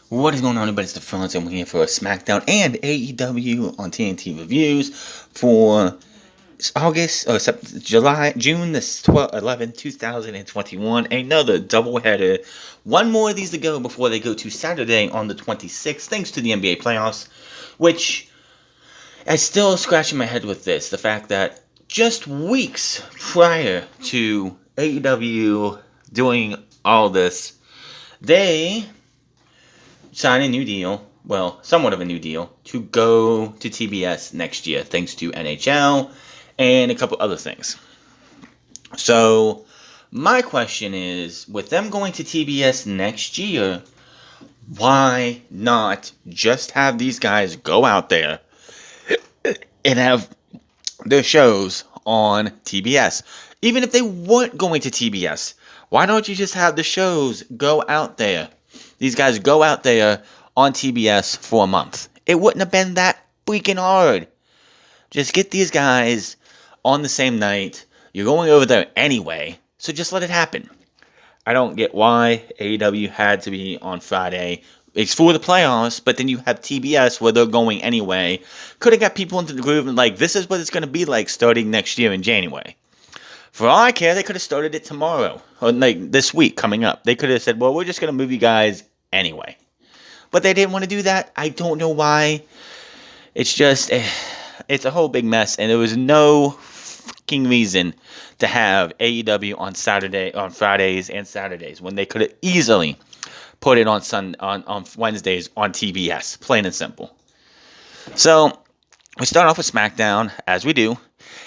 What is going on, everybody? It's the Front, and we're here for a SmackDown and AEW on TNT reviews for June the 11th, 2021. Another doubleheader. One more of these to go before they go to Saturday on the 26th, thanks to the NBA playoffs, which I still scratching my head with this. The fact that just weeks prior to AEW doing all this, they sign a new deal, well, somewhat of a new deal, to go to TBS next year, thanks to NHL and a couple other things. So, my question is, with them going to TBS next year, why not just have these guys go out there and have their shows on TBS? Even if they weren't going to TBS, why don't you just have the shows go out there? These guys go out there on TBS for a month. It wouldn't have been that freaking hard. Just get these guys on the same night. You're going over there anyway, so just let it happen. I don't get why AEW had to be on Friday. It's for the playoffs, but then you have TBS where they're going anyway. Could have got people into the groove and like, this is what it's going to be like starting next year in January. For all I care, they could have started it tomorrow, or like this week coming up. They could have said, well, we're just going to move you guys anyway. But they didn't want to do that. I don't know why. It's just, it's a whole big mess, and there was no fucking reason to have AEW on Fridays and Saturdays, when they could have easily put it on Wednesdays on TBS, plain and simple. So, we start off with SmackDown, as we do.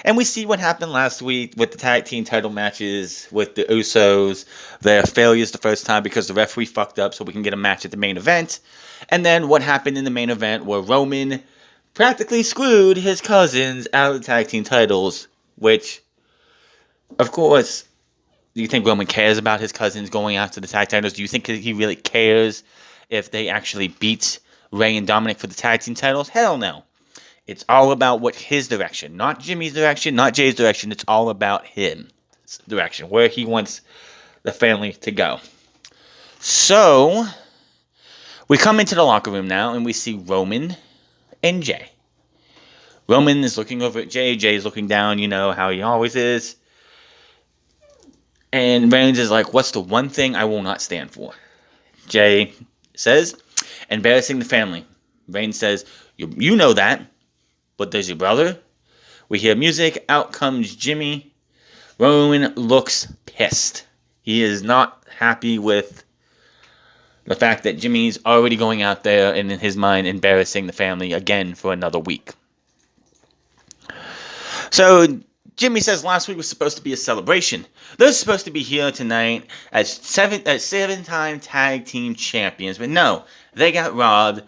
And we see what happened last week with the tag team title matches with the Usos. Their failures the first time because the referee fucked up so we can get a match at the main event. And then what happened in the main event where Roman practically screwed his cousins out of the tag team titles. Which, of course, do you think Roman cares about his cousins going after the tag titles? Do you think he really cares if they actually beat Rey and Dominic for the tag team titles? Hell no. It's all about what his direction, not Jimmy's direction, not Jay's direction. It's all about his direction, where he wants the family to go. So, we come into the locker room now, and we see Roman and Jay. Roman is looking over at Jay. Jay is looking down, you know, how he always is. And Reigns is like, what's the one thing I will not stand for? Jay says, embarrassing the family. Reigns says, you know that. But there's your brother. We hear music. Out comes Jimmy. Roman looks pissed. He is not happy with the fact that Jimmy's already going out there and in his mind embarrassing the family again for another week. So Jimmy says last week was supposed to be a celebration. They're supposed to be here tonight as seven-time tag team champions. But no, they got robbed.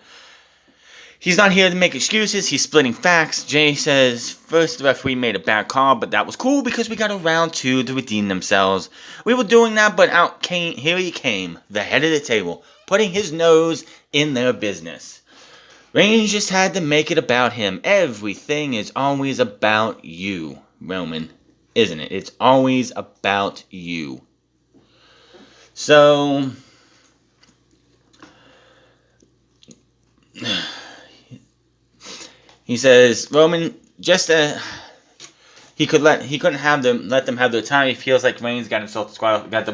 He's not here to make excuses. He's splitting facts. Jay says, first the referee made a bad call, but that was cool because we got a round two to redeem themselves. We were doing that, but here he came, the head of the table, putting his nose in their business. Reigns just had to make it about him. Everything is always about you, Roman, isn't it? It's always about you. So, he says Roman he couldn't let them have their time. He feels like Reigns got them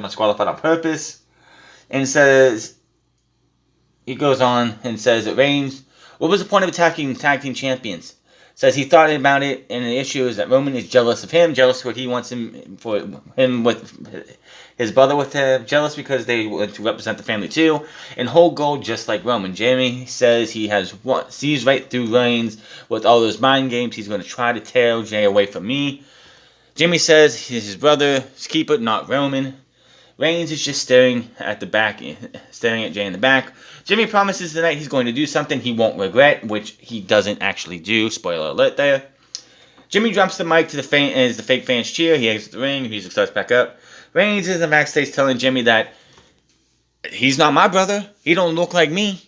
disqualified on purpose, and he goes on and says that Reigns, what was the point of attacking tag team champions? Says he thought about it, and the issue is that Roman is jealous of him, jealous what he wants him with his brother with him, jealous because they want to represent the family too, and whole goal just like Roman. Jamie says he sees right through Reigns with all those mind games. He's going to try to tear Jay away from me. Jimmy says he's his brother's keeper, not Roman. Reigns is just staring at Jay in the back. Jimmy promises tonight he's going to do something he won't regret, which he doesn't actually do. Spoiler alert there. Jimmy drops the mic to the fake fans cheer. He exits the ring. Music starts back up. Reigns is in the backstage telling Jimmy that he's not my brother. He don't look like me.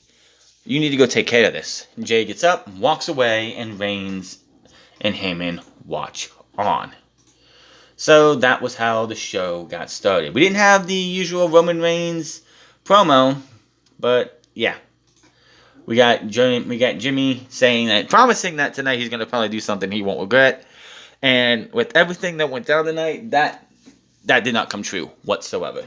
You need to go take care of this. And Jay gets up, walks away, and Reigns and Heyman watch on. So that was how the show got started. We didn't have the usual Roman Reigns promo, but yeah, We got Jimmy saying that, promising that tonight he's gonna probably do something he won't regret. And with everything that went down tonight, that did not come true whatsoever.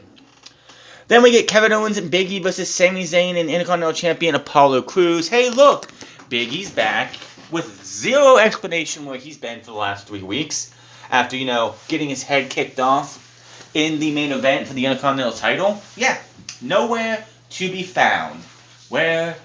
Then we get Kevin Owens and Big E versus Sami Zayn and Intercontinental Champion Apollo Crews. Hey, look, Big E's back with zero explanation where he's been for the last 3 weeks after, getting his head kicked off in the main event for the Intercontinental title. Yeah, nowhere to be found. Where,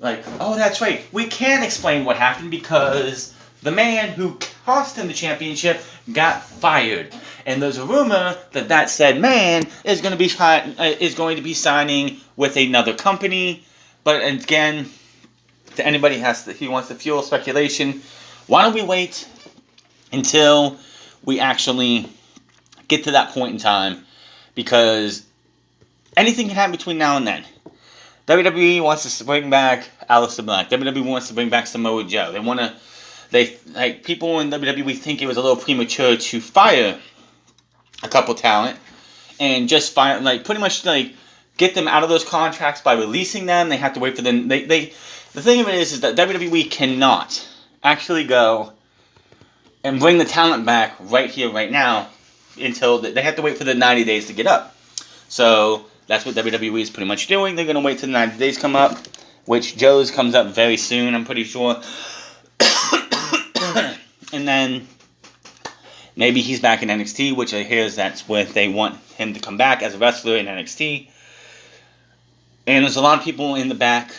oh, that's right, we can't explain what happened because the man who cost him the championship got fired. And there's a rumor that said man is going to be signing with another company. But again, to anybody who wants to fuel speculation, why don't we wait until we actually get to that point in time? Because anything can happen between now and then. WWE wants to bring back Aleister Black. WWE wants to bring back Samoa Joe. People in WWE think it was a little premature to fire a couple talent and just fire, pretty much get them out of those contracts by releasing them. They have to wait for them. The thing of it is that WWE cannot actually go and bring the talent back right here, right now, until they have to wait for the 90 days to get up. So that's what WWE is pretty much doing. They're going to wait till the 90 days come up, which Joe's comes up very soon, I'm pretty sure. And then maybe he's back in NXT, which I hear that's where they want him to come back as a wrestler in NXT. And there's a lot of people in the back,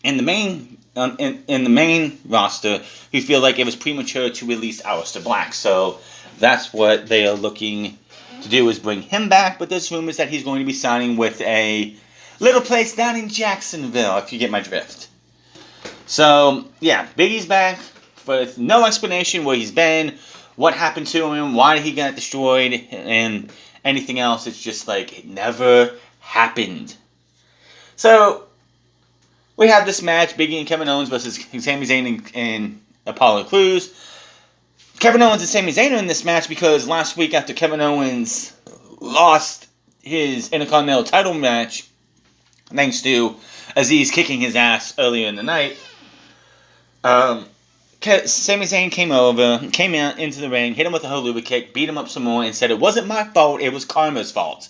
in the main roster, who feel like it was premature to release Aleister Black. So that's what they are looking to do, is bring him back. But there's rumors that he's going to be signing with a little place down in Jacksonville, if you get my drift. So yeah, Big E's back with no explanation where he's been, what happened to him, why he got destroyed, and anything else. It's just it never happened. So we have this match, Big E and Kevin Owens versus Sami Zayn and Apollo Crews. Kevin Owens and Sami Zayn are in this match because last week, after Kevin Owens lost his Intercontinental title match, thanks to Aziz kicking his ass earlier in the night, Sami Zayn came out into the ring, hit him with a Haluva kick, beat him up some more, and said it wasn't my fault, it was Karma's fault.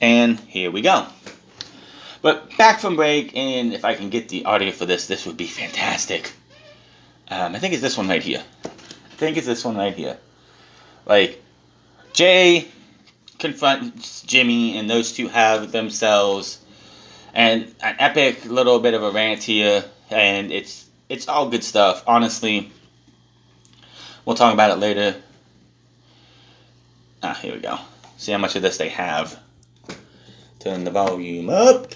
And here we go. But back from break, and if I can get the audio for this would be fantastic. I think it's this one right here. Jay confronts Jimmy, and those two have themselves an epic little bit of a rant here, and it's all good stuff, honestly. We'll talk about it later. Here we go. See how much of this they have. Turn the volume up.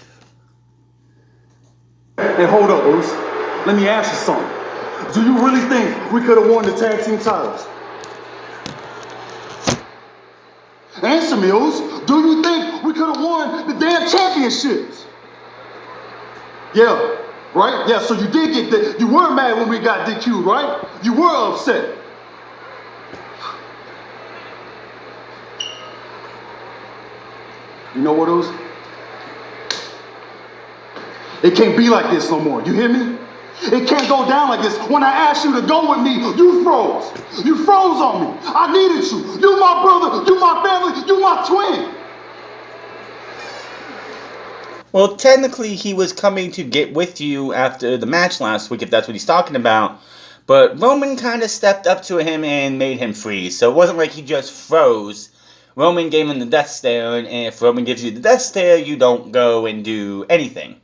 Hey, hold up, Bruce. Let me ask you something. Do you really think we could have won the tag team titles? Answer me, Oz. Do you think we could have won the damn championships? Yeah. Right? Yeah, so you did get that. You were mad when we got DQ'd, right? You were upset. You know what, Oz? It can't be like this no more. You hear me? It can't go down like this. When I asked you to go with me, you froze. You froze on me. I needed you. You my brother. You my family. You my twin. Well, technically, he was coming to get with you after the match last week, if that's what he's talking about. But Roman kind of stepped up to him and made him freeze. So it wasn't like he just froze. Roman gave him the death stare, and if Roman gives you the death stare, you don't go and do anything.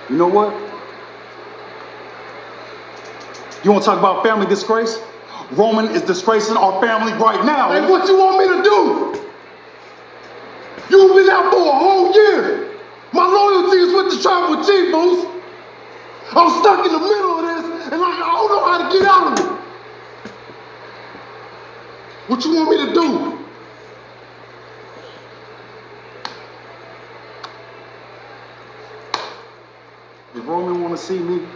You know what? You want to talk about family disgrace? Roman is disgracing our family right now. And what you want me to do? You've been out for a whole year. My loyalty is with the tribal chief, Boost. I'm stuck in the middle of this, and I don't know how to get out of it. What you want me to do? If Roman want to see me,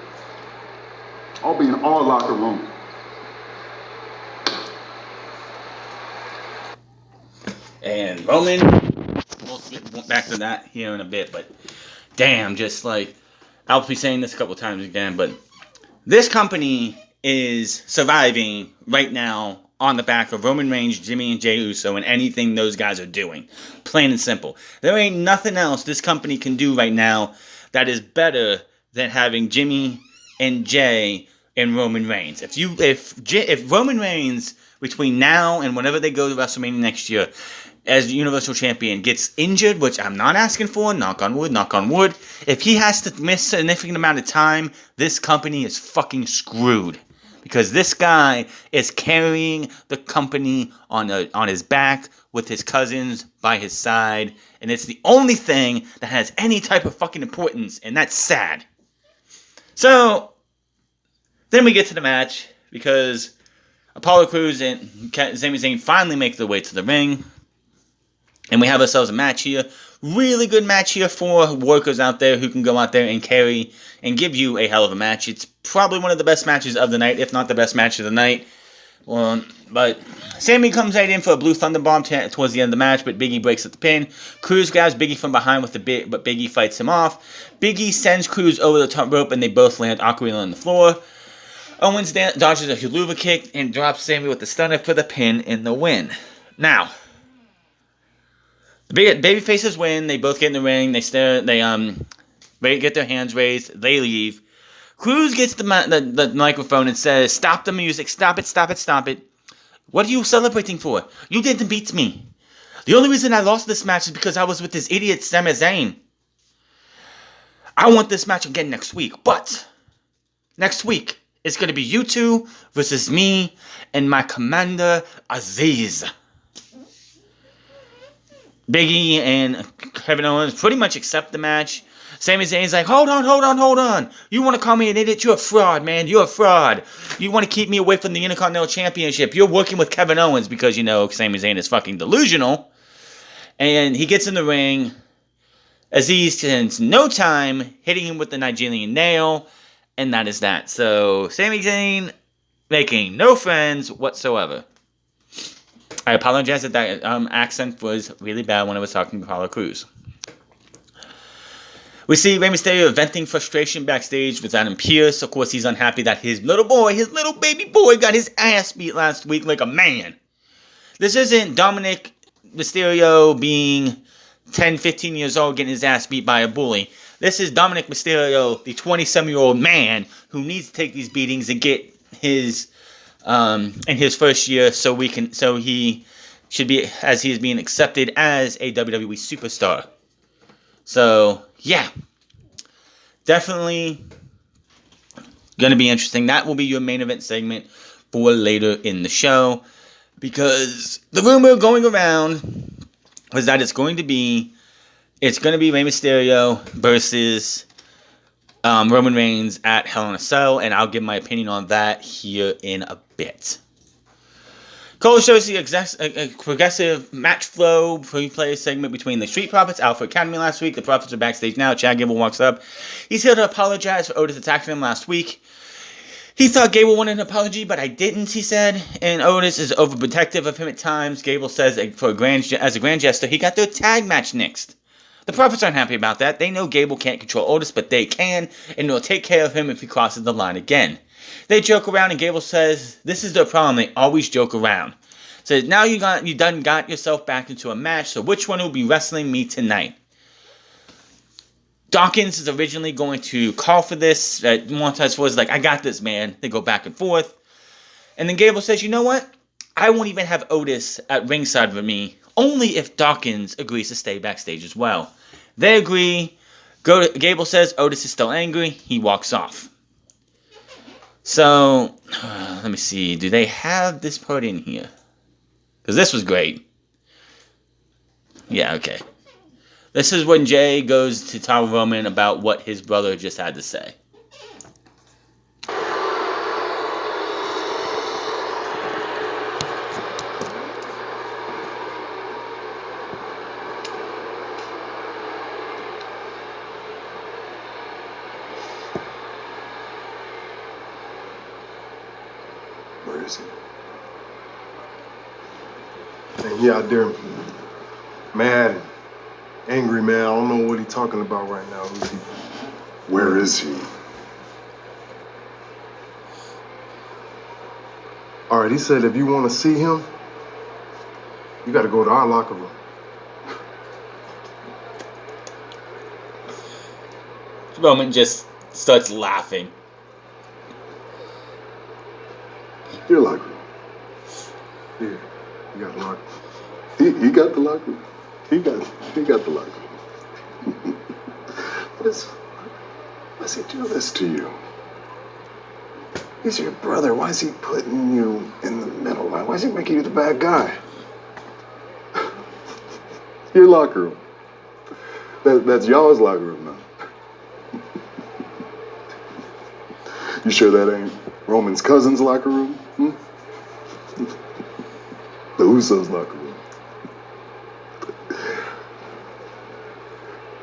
I'll be in our locker room. And Roman, we'll get back to that here in a bit, but damn, just like, I'll be saying this a couple times again, but this company is surviving right now on the back of Roman Reigns, Jimmy, and Jey Uso, and anything those guys are doing. Plain and simple. There ain't nothing else this company can do right now that is better than having Jimmy and Jey and Roman Reigns. If Roman Reigns, between now and whenever they go to WrestleMania next year, as the Universal Champion gets injured, which I'm not asking for, knock on wood, if he has to miss a significant amount of time, this company is fucking screwed. Because this guy is carrying the company on his back with his cousins by his side, and it's the only thing that has any type of fucking importance, and that's sad. So, then we get to the match, because Apollo Crews and Sami Zayn finally make their way to the ring. And we have ourselves a match here. Really good match here for workers out there who can go out there and carry and give you a hell of a match. It's probably one of the best matches of the night, if not the best match of the night. But Sammy comes right in for a Blue Thunder Bomb towards the end of the match, but Big E breaks at the pin. Crews grabs Big E from behind with but Big E fights him off. Big E sends Crews over the top rope, and they both land awkwardly on the floor. Owens dodges a Helluva kick and drops Sammy with the stunner for the pin in the win. Now, the baby faces win. They both get in the ring. They get their hands raised. They leave. Crews gets the microphone and says, "Stop the music. Stop it, stop it, stop it. What are you celebrating for? You didn't beat me. The only reason I lost this match is because I was with this idiot Sami Zayn. I want this match again next week. But next week, it's going to be you two versus me and my commander, Aziz." Big E and Kevin Owens pretty much accept the match. Sami Zayn's like, hold on. You want to call me an idiot? You're a fraud, man. You're a fraud. You want to keep me away from the Intercontinental Championship. You're working with Kevin Owens because, Sami Zayn is fucking delusional. And he gets in the ring. Aziz spends no time hitting him with the Nigerian nail. And that is that. So, Sami Zayn making no friends whatsoever. I apologize that accent was really bad when I was talking to Apollo Crews. We see Rey Mysterio venting frustration backstage with Adam Pearce. Of course, he's unhappy that his little baby boy, got his ass beat last week like a man. This isn't Dominic Mysterio being 10, 15 years old getting his ass beat by a bully. This is Dominic Mysterio, the 27-year-old man who needs to take these beatings and get his in his first year so he should be, as he is being accepted as a WWE superstar. So, yeah. Definitely going to be interesting. That will be your main event segment for later in the show. Because the rumor going around was that it's going to be Rey Mysterio versus Roman Reigns at Hell in a Cell. And I'll give my opinion on that here in a bit. Cole shows the progressive match flow replay segment between the Street Profits, Alpha Academy last week. The Profits are backstage now. Chad Gable walks up. He's here to apologize for Otis attacking him last week. He thought Gable wanted an apology, but I didn't, he said. And Otis is overprotective of him at times. Gable says as a grand gesture, he got their tag match next. The Profits aren't happy about that. They know Gable can't control Otis, but they can, and they'll take care of him if he crosses the line again. They joke around, and Gable says, this is their problem, they always joke around. Says, now you done got yourself back into a match, so which one will be wrestling me tonight? Dawkins is originally going to call for this. Montez was like, I got this, man. They go back and forth. And then Gable says, you know what? I won't even have Otis at ringside with me, only if Dawkins agrees to stay backstage as well. They agree. Gable says Otis is still angry. He walks off. So, let me see. Do they have this part in here? Because this was great. Yeah, okay. This is when Jay goes to tell Roman about what his brother just had to say. Where is he? And he out there Mad, angry man. I don't know what he's talking about right now. Who's he? Where is he? All right, he said if you want to see him, you got to go to our locker room. Roman just starts laughing. Your locker room. Yeah, you got the locker room. He got the locker room. He got the locker room. Why's he do this to you? He's your brother. Why is he putting you in the middle? Why is he making you the bad guy? Your locker room. That's y'all's locker room now. You sure that ain't Roman's cousin's locker room? The Usos' locker room.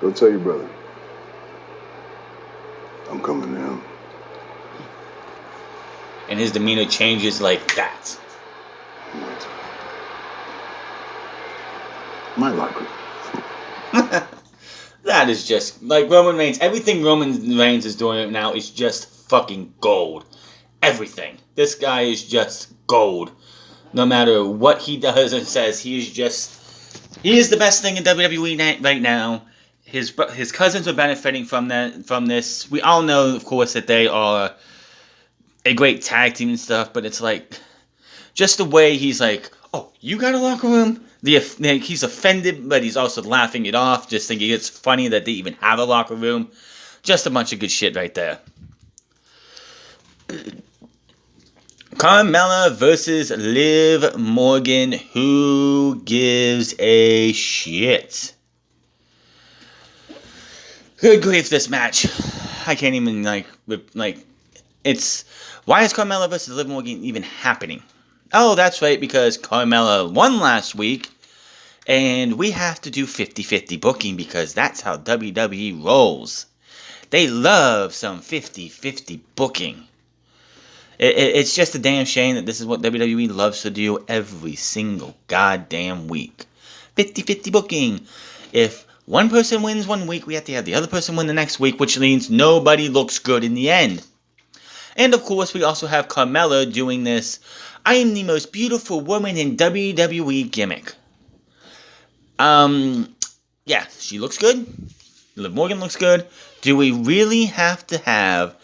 Go tell your brother. I'm coming down. And his demeanor changes like that. What? My locker room. That is just like Roman Reigns. Everything Roman Reigns is doing right now is just fucking gold. Everything. This guy is just gold. No matter what he does and says, he is the best thing in WWE right now. His cousins are benefiting from this. We all know, of course, that they are a great tag team and stuff, but it's like just the way he's like, oh, you got a locker room? He's offended, but he's also laughing it off, just thinking it's funny that they even have a locker room. Just a bunch of good shit right there. Carmella versus Liv Morgan. Who gives a shit? Good grief, this match. I can't even, it's... Why is Carmella versus Liv Morgan even happening? Oh, that's right, because Carmella won last week, and we have to do 50-50 booking because that's how WWE rolls. They love some 50-50 booking. It's just a damn shame that this is what WWE loves to do every single goddamn week. 50-50 booking. If one person wins one week, we have to have the other person win the next week, which means nobody looks good in the end. And of course, we also have Carmella doing this I am the most beautiful woman in WWE gimmick. Yeah, she looks good. Liv Morgan looks good. Do we really have to have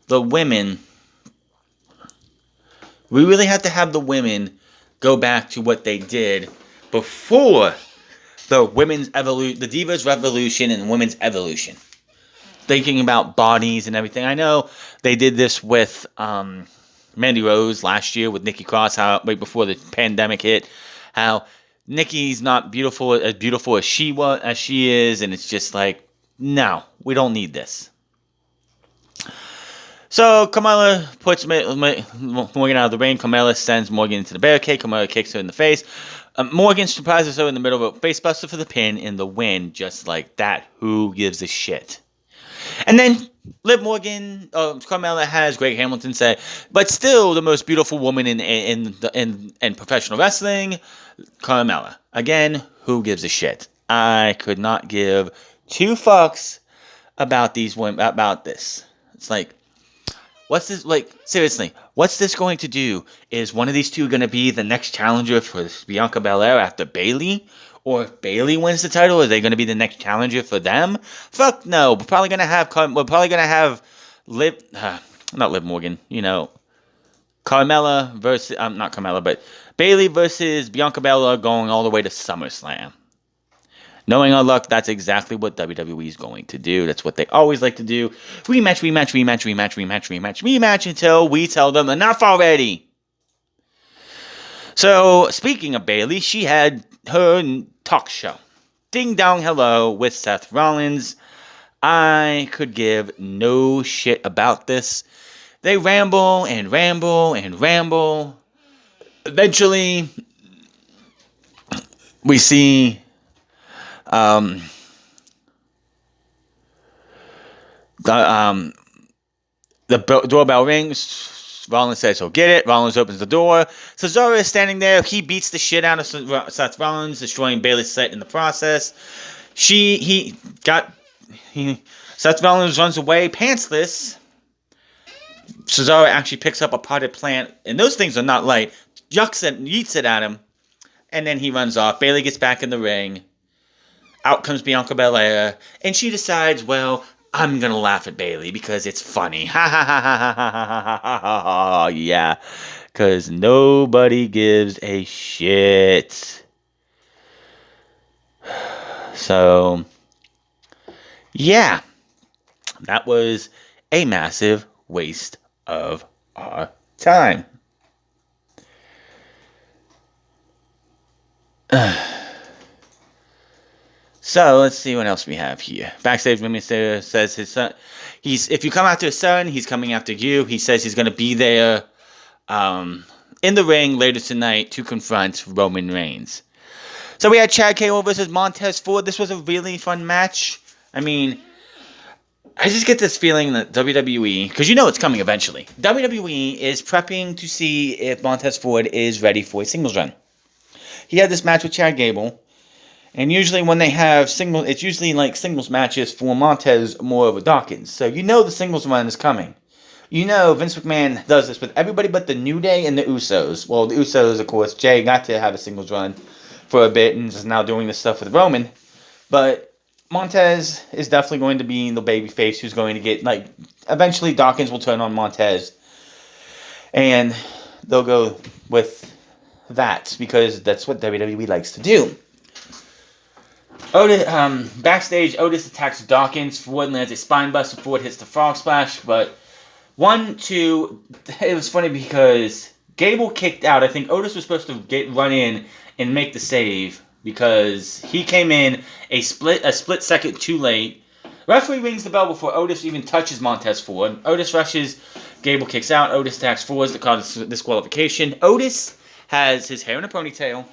the women... We really have to have the women go back to what they did before the women's evolution, the Divas Revolution and women's evolution. Thinking about bodies and everything. I know they did this with Mandy Rose last year with Nikki Cross, how right before the pandemic hit, how Nikki's not beautiful as she is, and it's just like, no, we don't need this. So Carmella puts Morgan out of the ring. Carmella sends Morgan into the barricade. Carmella kicks her in the face. Morgan surprises her in the middle of a facebuster for the pin in the win, just like that. Who gives a shit? And then Liv Morgan, Carmella has Greg Hamilton say, but still the most beautiful woman in professional wrestling, Carmella. Again, who gives a shit? I could not give two fucks about these women, about this. It's like, what's this, like, seriously, what's this going to do? Is one of these two going to be the next challenger for Bianca Belair after Bayley? Or if Bayley wins the title, are they going to be the next challenger for them? Fuck no. We're probably going to have not Liv Morgan, Carmella versus, not Carmella, but Bayley versus Bianca Belair going all the way to SummerSlam. Knowing our luck, that's exactly what WWE is going to do. That's what they always like to do. Rematch until we tell them enough already. So, speaking of Bayley, she had her talk show. Ding Dong Hello with Seth Rollins. I could give no shit about this. They ramble and ramble and ramble. Eventually, we see the doorbell rings. Rollins says he'll get it. Rollins opens the door. Cesaro is standing there. He beats the shit out of Seth Rollins, destroying Bayley's set in the process. Seth Rollins runs away pantsless. Cesaro actually picks up a potted plant, and those things are not light. Yeets it at him, and then he runs off. Bayley gets back in the ring. Out comes Bianca Belair, and she decides, well, I'm gonna laugh at Bayley because it's funny. Ha ha ha ha ha ha ha ha ha. Yeah, because nobody gives a shit. So, yeah, that was a massive waste of our time. So let's see what else we have here. Backstage, Mysterio says his son. If you come after his son, he's coming after you. He says he's going to be there, in the ring later tonight to confront Roman Reigns. So we had Chad Gable versus Montez Ford. This was a really fun match. I mean, I just get this feeling that WWE, because you know it's coming eventually, WWE is prepping to see if Montez Ford is ready for a singles run. He had this match with Chad Gable, and usually when they have singles, it's usually like singles matches for Montez more over Dawkins. So you know the singles run is coming. You know Vince McMahon does this with everybody but the New Day and the Usos. Well, the Usos, of course, Jay got to have a singles run for a bit and is now doing this stuff with Roman. But Montez is definitely going to be the babyface who's going to get, like, eventually Dawkins will turn on Montez. And they'll go with that because that's what WWE likes to do. Backstage, Otis attacks Dawkins. Ford lands a spine buster. Ford hits the frog splash. But it was funny because Gable kicked out. I think Otis was supposed to run in and make the save because he came in a split second too late. Referee rings the bell before Otis even touches Montez Ford. Otis rushes. Gable kicks out. Otis attacks Ford to cause disqualification. Otis has his hair in a ponytail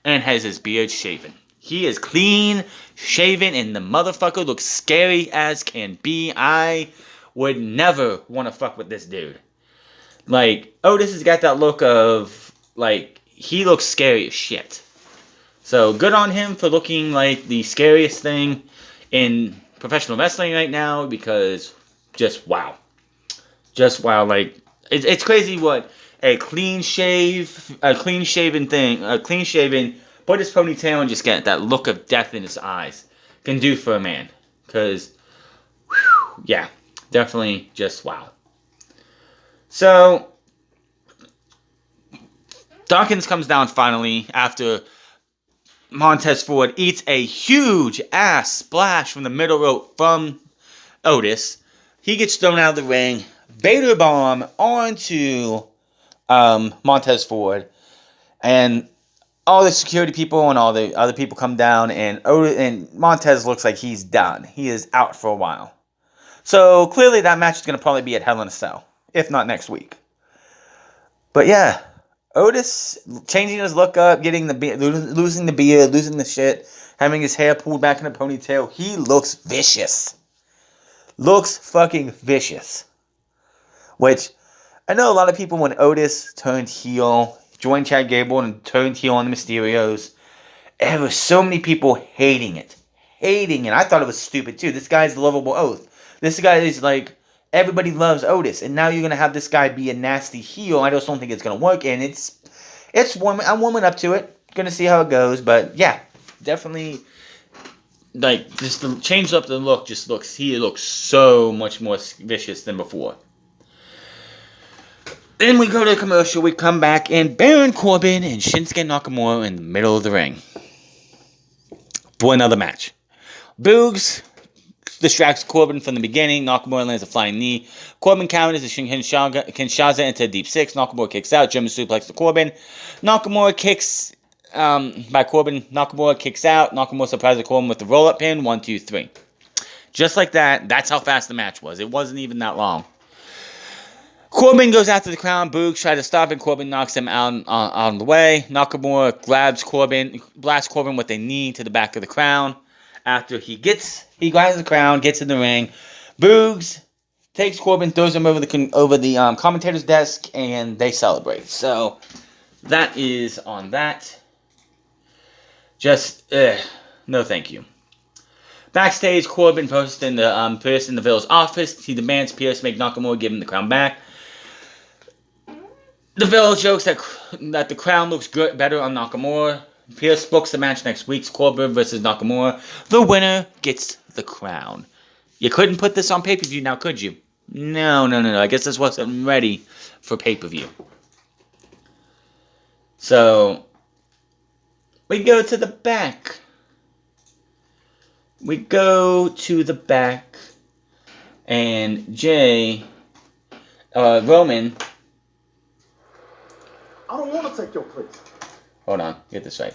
and has his beard shaven. He is clean shaven and the motherfucker looks scary as can be. I would never want to fuck with this dude. Like, Otis has got that look of, like, he looks scary as shit. So, good on him for looking like the scariest thing in professional wrestling right now because just wow. Just wow. Like, it's crazy what a clean-shaven, put his ponytail and just get that look of death in his eyes can do for a man. Because, yeah, definitely just wow. So, Dawkins comes down finally after Montez Ford eats a huge ass splash from the middle rope from Otis. He gets thrown out of the ring. Vader bomb onto Montez Ford. And all the security people and all the other people come down, and Montez looks like he's done. He is out for a while. So clearly that match is going to probably be at Hell in a Cell, if not next week. But yeah, Otis changing his look up, losing the beard, losing the shit, having his hair pulled back in a ponytail. He looks vicious. Looks fucking vicious. Which, I know a lot of people when Otis turned heel, joined Chad Gable and turned heel on the Mysterios. There were so many people hating it. I thought it was stupid too. This guy's the lovable oath. This guy is like, everybody loves Otis. And now you're going to have this guy be a nasty heel. I just don't think it's going to work. And it's warming. I'm warming up to it. Going to see how it goes. But yeah, definitely, like, just the change up the look he looks so much more vicious than before. Then we go to a commercial, we come back, and Baron Corbin and Shinsuke Nakamura in the middle of the ring for another match. Boogs distracts Corbin from the beginning. Nakamura lands a flying knee. Corbin counters a Kinshasa into a deep six. Nakamura kicks out. German suplex to Corbin. Nakamura kicks by Corbin. Nakamura kicks out. Nakamura surprises Corbin with the roll-up pin. 1, 2, 3. Just like that. That's how fast the match was. It wasn't even that long. Corbin goes after the Crown. Boogs tries to stop it. Corbin knocks him out on the way. Nakamura blasts Corbin with a knee to the back of the Crown. After he grabs the Crown, gets in the ring. Boogs takes Corbin, throws him over the commentator's desk, and they celebrate. So that is on that. Just no, thank you. Backstage, Corbin posts in the Pierce in the Ville's office. He demands Pierce make Nakamura give him the crown back. The Ville jokes that the crown looks good, better on Nakamura. Pierce books the match next week's Corbin versus Nakamura. The winner gets the crown. You couldn't put this on pay-per-view now, could you? No. I guess this wasn't ready for pay-per-view. So, we go to the back. And Roman. I don't want to take your place. Hold on, get this right.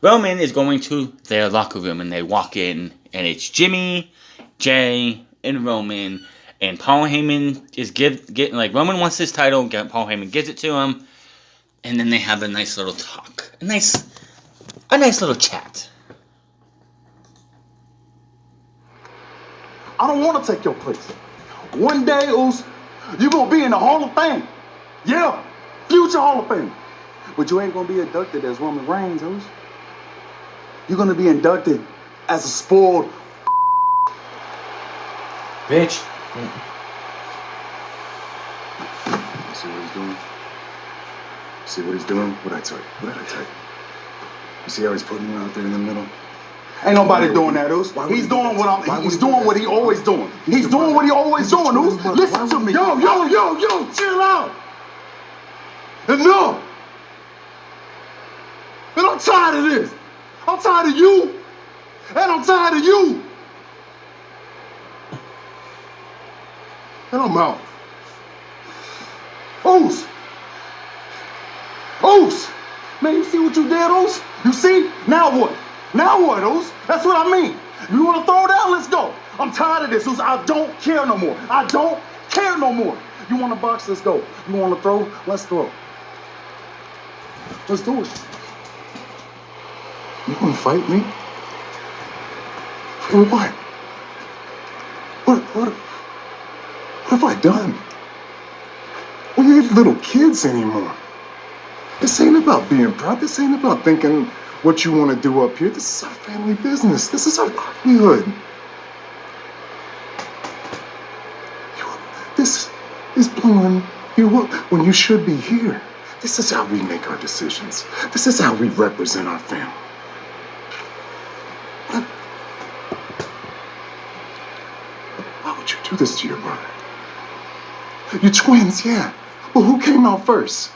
Roman is going to their locker room, and they walk in, and it's Jimmy, Jay, and Roman, and Paul Heyman is getting like Roman wants his title, Paul Heyman gives it to him, and then they have a nice little talk, a nice little chat. I don't want to take your place. One day, Uso, you're going to be in the Hall of Fame. Yeah, future Hall of Fame. But you ain't going to be inducted as Roman Reigns, Uso. You're going to be inducted as a spoiled Bitch. See what he's doing? See what he's doing? What did I tell you? You see how he's putting him out there in the middle? Ain't nobody doing that, Uso. He's doing what he always doing. He's doing what he always doing, Uso. Listen to me. Yo, chill out. Enough. And I'm tired of this. I'm tired of you. And I'm tired of you. And I'm out. Uso. Man, you see what you did, Uso? You see? Now what? Uso? That's what I mean. You want to throw down? Let's go. I'm tired of this, Uso. I don't care no more. You want to box? Let's go. You want to throw? Let's throw. Let's do it. You want to fight me? For what? What have I done? We ain't little kids anymore. This ain't about being proud. This ain't about thinking what you want to do up here. This is our family business. This is our livelihood. This is blowing you up when you should be here. This is how we make our decisions. This is how we represent our family. Why would you do this to your brother? You're twins, yeah. But who came out first?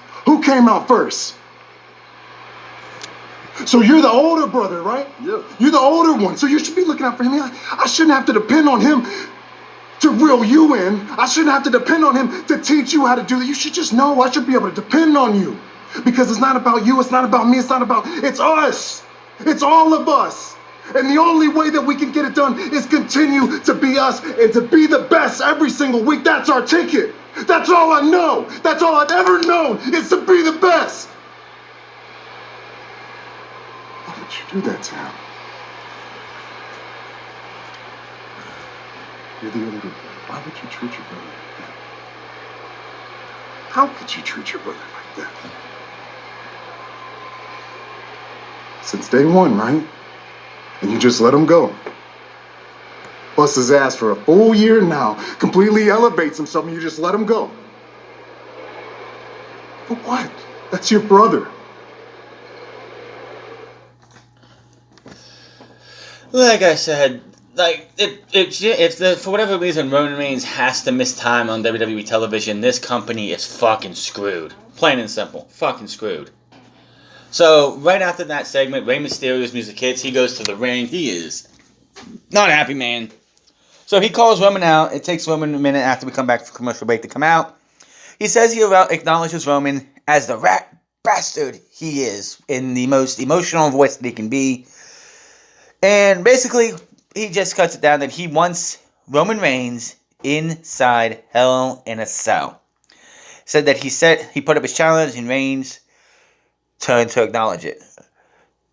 So you're the older brother, right? Yeah. You're the older one, so you should be looking out for him. I shouldn't have to depend on him to reel you in. I shouldn't have to depend on him to teach you how to do that. You should just know I should be able to depend on you. Because it's not about you, it's not about me, it's us. It's all of us. And the only way that we can get it done is continue to be us and to be the best every single week. That's our ticket. That's all I know. That's all I've ever known is to be the best. Why would you do that to him? You're the older brother. Why would you treat your brother like that? How could you treat your brother like that? Since day one, right? And you just let him go. Busts his ass for a full year now, completely elevates himself, and you just let him go. For what? That's your brother. Like I said, if for whatever reason Roman Reigns has to miss time on WWE television, this company is fucking screwed. Plain and simple. Fucking screwed. So, right after that segment, Rey Mysterio's music hits. He goes to the ring. He is not a happy man. So, he calls Roman out. It takes Roman a minute after we come back from commercial break to come out. He says he acknowledges Roman as the rat bastard he is in the most emotional voice that he can be. And basically, he just cuts it down that he wants Roman Reigns inside Hell in a Cell. Said that he put up his challenge and Reigns turned to acknowledge it.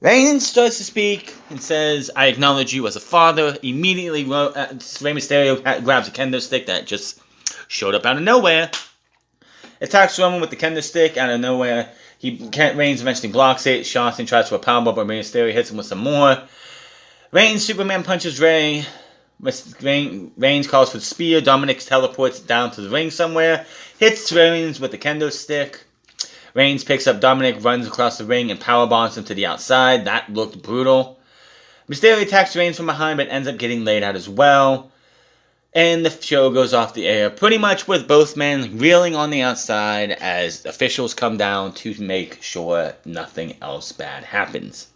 Reigns starts to speak and says, "I acknowledge you as a father." Immediately, Rey Mysterio grabs a kendo stick that just showed up out of nowhere. Attacks Roman with the kendo stick out of nowhere. Reigns eventually blocks it. Shotzi tries to a powerbomb, but Mysterio hits him with some more. Reigns Superman punches Rey. Reigns calls for the spear. Dominic teleports down to the ring somewhere. Hits Reigns with the kendo stick. Reigns picks up Dominic, runs across the ring, and powerbombs him to the outside. That looked brutal. Mysterio attacks Reigns from behind, but ends up getting laid out as well. And the show goes off the air, pretty much with both men reeling on the outside as officials come down to make sure nothing else bad happens.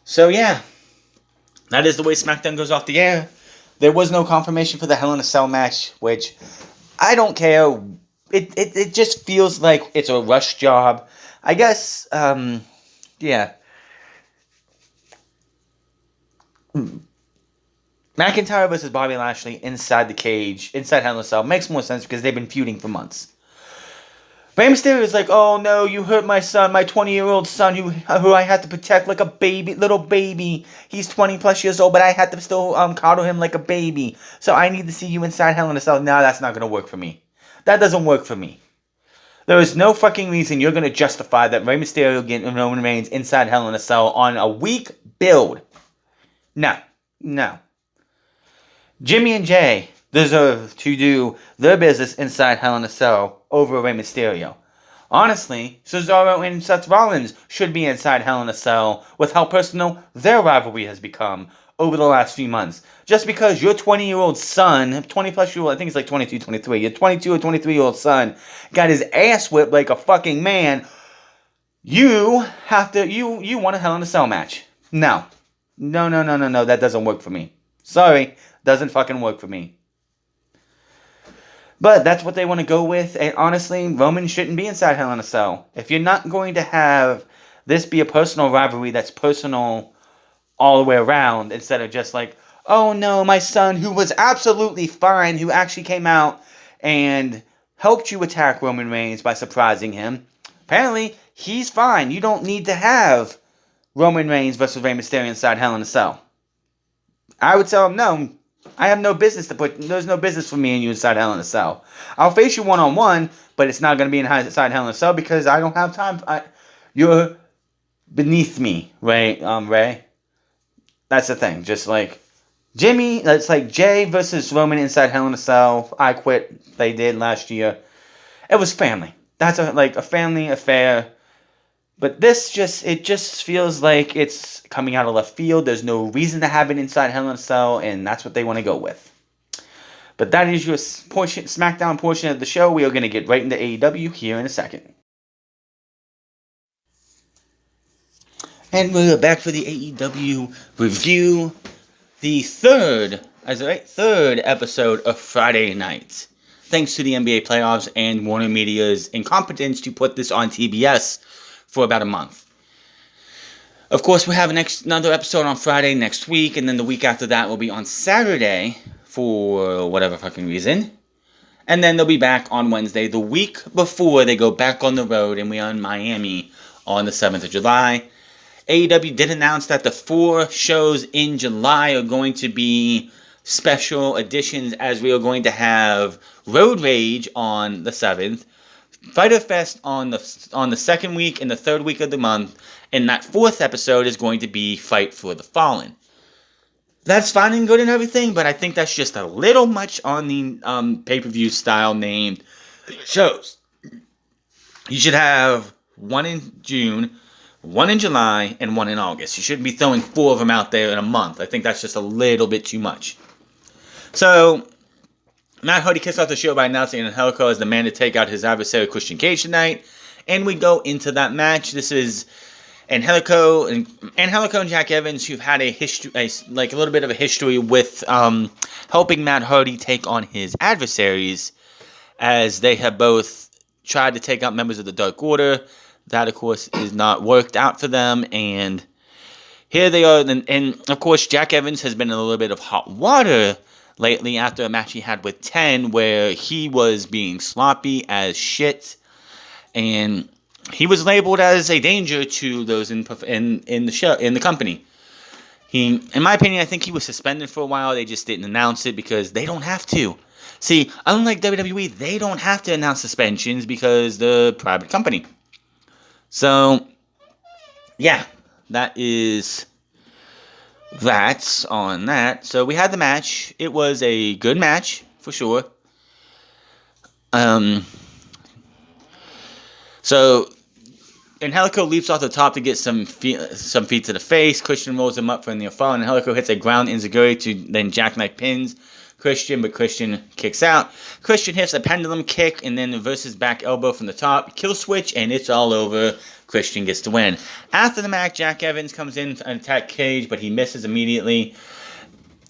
So yeah, that is the way SmackDown goes off the air. There was no confirmation for the Hell in a Cell match, which I don't care. It just feels like it's a rush job. I guess, yeah. McIntyre versus Bobby Lashley inside the cage, inside Hell in a Cell, makes more sense because they've been feuding for months. Rey Mysterio is like, oh no, you hurt my son, my 20-year-old son who I had to protect like a baby, little baby. He's 20 plus years old, but I had to still coddle him like a baby. So I need to see you inside Hell in a Cell. No, that's not going to work for me. That doesn't work for me. There is no fucking reason you're going to justify that Rey Mysterio getting Roman Reigns inside Hell in a Cell on a weak build. No. Jimmy and Jay deserve to do their business inside Hell in a Cell over Rey Mysterio. Honestly, Cesaro and Seth Rollins should be inside Hell in a Cell with how personal their rivalry has become over the last few months. Just because your 20-year-old son, 20-plus-year-old, I think it's like 22, 23, your 22 or 23-year-old son got his ass whipped like a fucking man, you want a Hell in a Cell match. No, that doesn't work for me. Sorry, doesn't fucking work for me. But that's what they want to go with, and honestly, Roman shouldn't be inside Hell in a Cell. If you're not going to have this be a personal rivalry that's personal all the way around, instead of just like, oh no, my son who was absolutely fine, who actually came out and helped you attack Roman Reigns by surprising him. Apparently, he's fine. You don't need to have Roman Reigns versus Rey Mysterio inside Hell in a Cell. I would tell him, no, I have no business there's no business for me and you inside Hell in a Cell. I'll face you one-on-one, but it's not going to be inside Hell in a Cell because I don't have time. You're beneath me, Ray. That's the thing. Just like Jimmy, that's like Jay versus Roman inside Hell in a Cell. I Quit, they did last year. It was family. That's a family affair. But this just feels like it's coming out of left field. There's no reason to have it inside Hell in a Cell, and that's what they want to go with. But that is your SmackDown portion of the show. We are going to get right into AEW here in a second. And we're back for the AEW review. The third episode of Friday Night. Thanks to the NBA playoffs and Warner Media's incompetence to put this on TBS for about a month. Of course, we have another episode on Friday next week, and then the week after that will be on Saturday for whatever fucking reason. And then they'll be back on Wednesday, the week before they go back on the road, and we are in Miami on the 7th of July. AEW did announce that the 4 shows in July are going to be special editions, as we are going to have Road Rage on the 7th, Fyter Fest on the second week and the third week of the month, and that 4th episode is going to be Fight for the Fallen. That's fine and good and everything, but I think that's just a little much on the pay-per-view style named shows. You should have 1 in June, 1 in July, and 1 in August. You shouldn't be throwing 4 of them out there in a month. I think that's just a little bit too much. So, Matt Hardy kicks off the show by announcing Angelico as the man to take out his adversary Christian Cage tonight. And we go into that match. This is Angelico and Jack Evans, who've had a little bit of a history with helping Matt Hardy take on his adversaries, as they have both tried to take out members of the Dark Order. That, of course, is not worked out for them, and here they are. And of course, Jack Evans has been in a little bit of hot water lately after a match he had with 10, where he was being sloppy as shit, and he was labeled as a danger to those in the company. In my opinion, I think he was suspended for a while. They just didn't announce it because they don't have to. See, unlike WWE, they don't have to announce suspensions because they're a private company. So, yeah, that is that on that. So we had the match. It was a good match, for sure. So Angelico leaps off the top to get some feet to the face. Christian rolls him up for a near fall, and Angelico hits a ground enziguri to then jackknife pins Christian, but Christian kicks out. Christian hits a pendulum kick and then reverses back elbow from the top. Kill switch, and it's all over. Christian gets the win. After the match, Jack Evans comes in to attack Cage, but he misses immediately.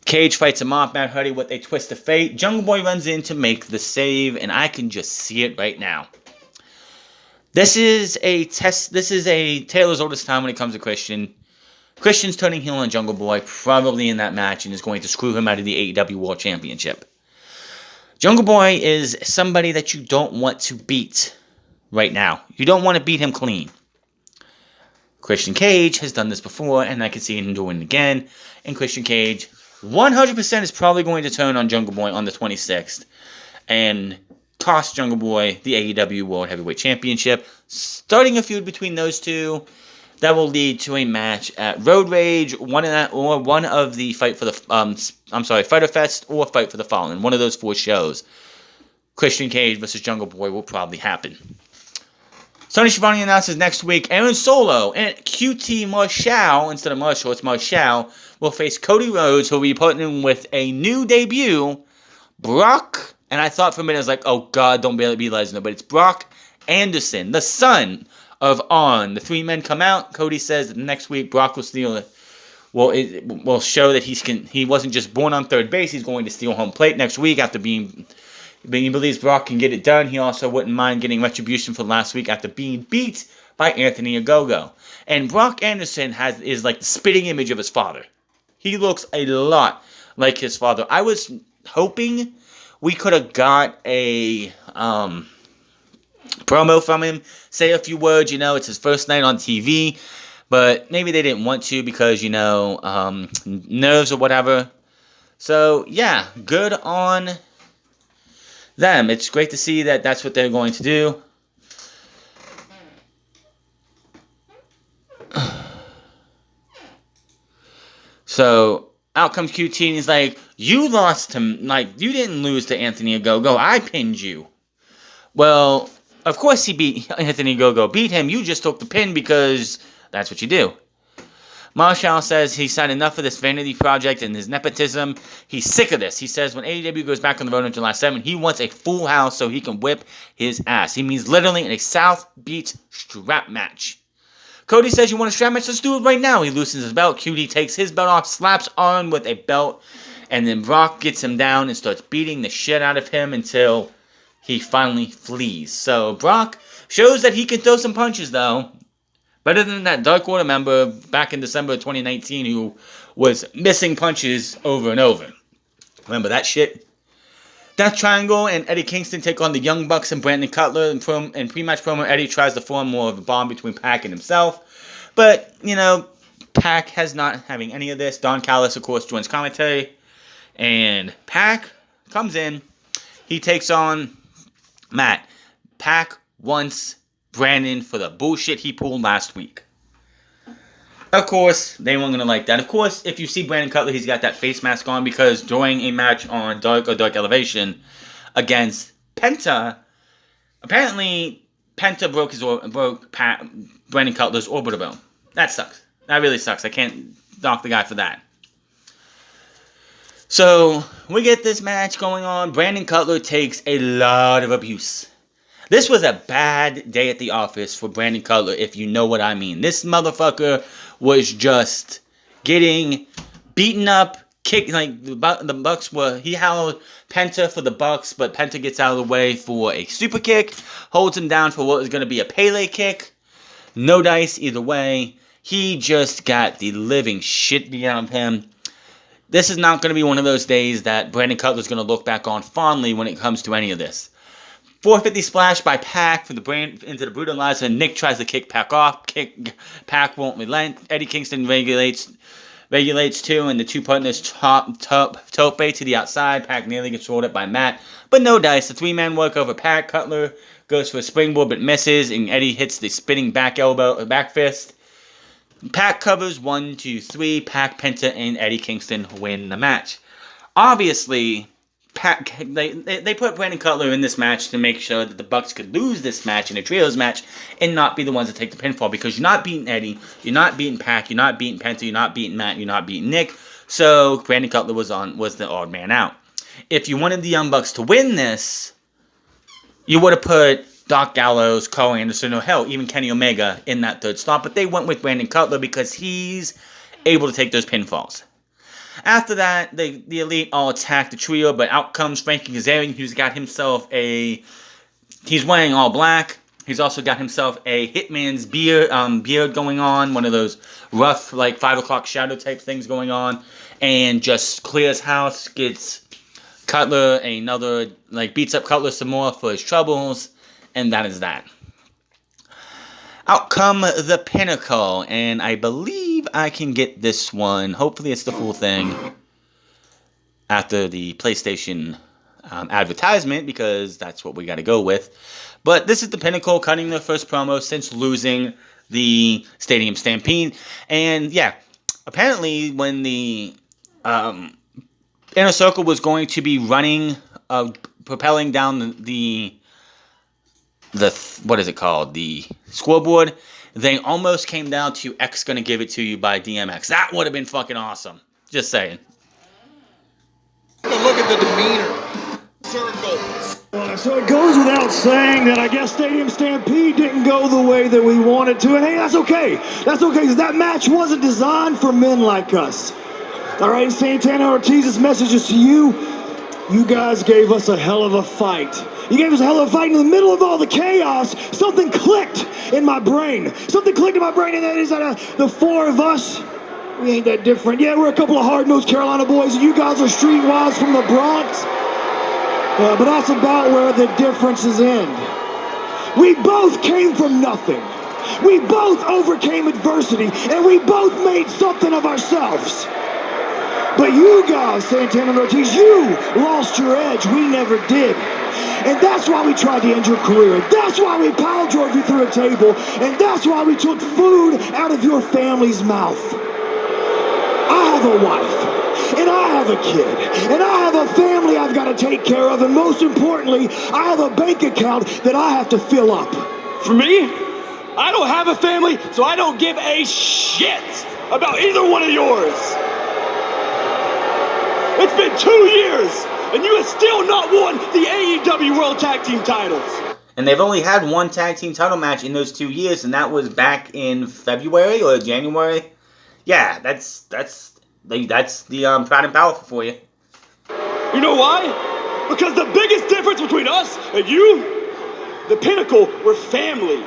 Cage fights him off. Matt Hardy with a twist of fate. Jungle Boy runs in to make the save, and I can just see it right now. This is a test. This is a Taylor's oldest time when it comes to Christian. Christian's turning heel on Jungle Boy, probably in that match, and is going to screw him out of the AEW World Championship. Jungle Boy is somebody that you don't want to beat right now. You don't want to beat him clean. Christian Cage has done this before, and I can see him doing it again. And Christian Cage, 100% is probably going to turn on Jungle Boy on the 26th. And cost Jungle Boy the AEW World Heavyweight Championship. Starting a feud between those two that will lead to a match at Road Rage, one of the Fight for the Fyter Fest or Fight for the Fallen. One of those 4 shows. Christian Cage versus Jungle Boy will probably happen. Tony Schiavone announces next week Aaron Solo and QT Marshall, instead of Marshall, it's Marshall, will face Cody Rhodes, who will be partnering with a new debut, Brock. And I thought for a minute, I was like, oh God, don't be Lesnar, but it's Brock Anderson, the son of On. The 3 men come out. Cody says that next week Brock will steal it. Well, it will show that he wasn't just born on third base. He's going to steal home plate next week after being. He believes Brock can get it done. He also wouldn't mind getting retribution for last week after being beat by Anthony Ogogo. And Brock Anderson is like the spitting image of his father. He looks a lot like his father. I was hoping we could have got a promo from him, say a few words, it's his first night on TV, but maybe they didn't want to because, nerves or whatever. So, yeah, good on them. It's great to see that that's what they're going to do. So, out comes QT and he's like, you lost to, you didn't lose to Anthony Ogogo, I pinned you. Well, of course he beat Anthony Ogogo. Beat him, you just took the pin because that's what you do. Marshall says he's had enough of this vanity project and his nepotism. He's sick of this. He says when AEW goes back on the road on July 7th, he wants a full house so he can whip his ass. He means literally in a South Beach strap match. Cody says, you want a strap match? Let's do it right now. He loosens his belt. QT takes his belt off, slaps on with a belt, and then Brock gets him down and starts beating the shit out of him until he finally flees. So Brock shows that he can throw some punches, though. Better than that Dark Order member back in December of 2019 who was missing punches over and over. Remember that shit? Death Triangle and Eddie Kingston take on the Young Bucks and Brandon Cutler. In pre-match promo, Eddie tries to form more of a bond between Pac and himself. But, Pac has not having any of this. Don Callis, of course, joins commentary. And Pac comes in. He takes on Matt. Pac wants Brandon for the bullshit he pulled last week. Of course, they weren't going to like that. Of course, if you see Brandon Cutler, he's got that face mask on because during a match on Dark Elevation against Penta, apparently Penta broke Brandon Cutler's orbital bone. That sucks. That really sucks. I can't knock the guy for that. So, we get this match going on. Brandon Cutler takes a lot of abuse. This was a bad day at the office for Brandon Cutler, if you know what I mean. This motherfucker was just getting beaten up, kicked, the Bucks were, he held Penta for the Bucks, but Penta gets out of the way for a super kick, holds him down for what was going to be a Pele kick. No dice either way. He just got the living shit beat out of him. This is not going to be one of those days that Brandon Cutler's going to look back on fondly when it comes to any of this. 450 splash by Pac into the brutalizer. Nick tries to kick Pac off. Pac won't relent. Eddie Kingston regulates regulates two, and the two partners tope to the outside. Pac nearly gets rolled up by Matt, but no dice. The three-man work over Pac. Cutler goes for a springboard but misses, and Eddie hits the spinning back elbow, back fist. Pac covers 1, 2, 3. Pac, Penta, and Eddie Kingston win the match. Obviously, they put Brandon Cutler in this match to make sure that the Bucks could lose this match in a trios match and not be the ones that take the pinfall, because you're not beating Eddie, you're not beating Pac, you're not beating Penta, you're not beating Matt, you're not beating Nick. So Brandon Cutler was the odd man out. If you wanted the Young Bucks to win this, you would have put Doc Gallows, Carl Anderson, or hell, even Kenny Omega in that third slot, but they went with Brandon Cutler because he's able to take those pinfalls. After that, the Elite all attack the trio, but out comes Frankie Kazarian, who's got himself he's wearing all black. He's also got himself a Hitman's beard going on, one of those rough, like, 5 o'clock shadow type things going on, and just clears house, gets Cutler another, like, beats up Cutler some more for his troubles, and that is that. Out come the Pinnacle, and I believe I can get this one. Hopefully it's the full thing after the PlayStation advertisement, because that's what we got to go with. But this is the Pinnacle cutting their first promo since losing the Stadium Stampede. And yeah, apparently when the Inner Circle was going to be running, propelling down the what is it called? The scoreboard, they almost came down to X Gonna Give It To You by DMX. That would have been fucking awesome. Just saying. Look at the demeanor. Circle. So it goes without saying that I guess Stadium Stampede didn't go the way that we wanted to. And hey, that's okay. That's okay, because that match wasn't designed for men like us. All right, Santana Ortiz's messages to you. You guys gave us a hell of a fight. You gave us a hell of a fight in the middle of all the chaos. Something clicked in my brain. Something clicked in my brain, and that is that the four of us, we ain't that different. Yeah, we're a couple of hard-nosed Carolina boys, and you guys are streetwise from the Bronx. But that's about where the differences end. We both came from nothing. We both overcame adversity, and we both made something of ourselves. But you guys, Santana and Ortiz, you lost your edge. We never did. And that's why we tried to end your career. That's why we pile drove you through a table. And that's why we took food out of your family's mouth. I have a wife. And I have a kid. And I have a family I've got to take care of. And most importantly, I have a bank account that I have to fill up. For me, I don't have a family, so I don't give a shit about either one of yours. It's been 2 years, and you have still not won the AEW World Tag Team titles. And they've only had one tag team title match in those 2 years, and that was back in February or January. Yeah, that's the Proud and Powerful for you. You know why? Because the biggest difference between us and you, the Pinnacle, we're family.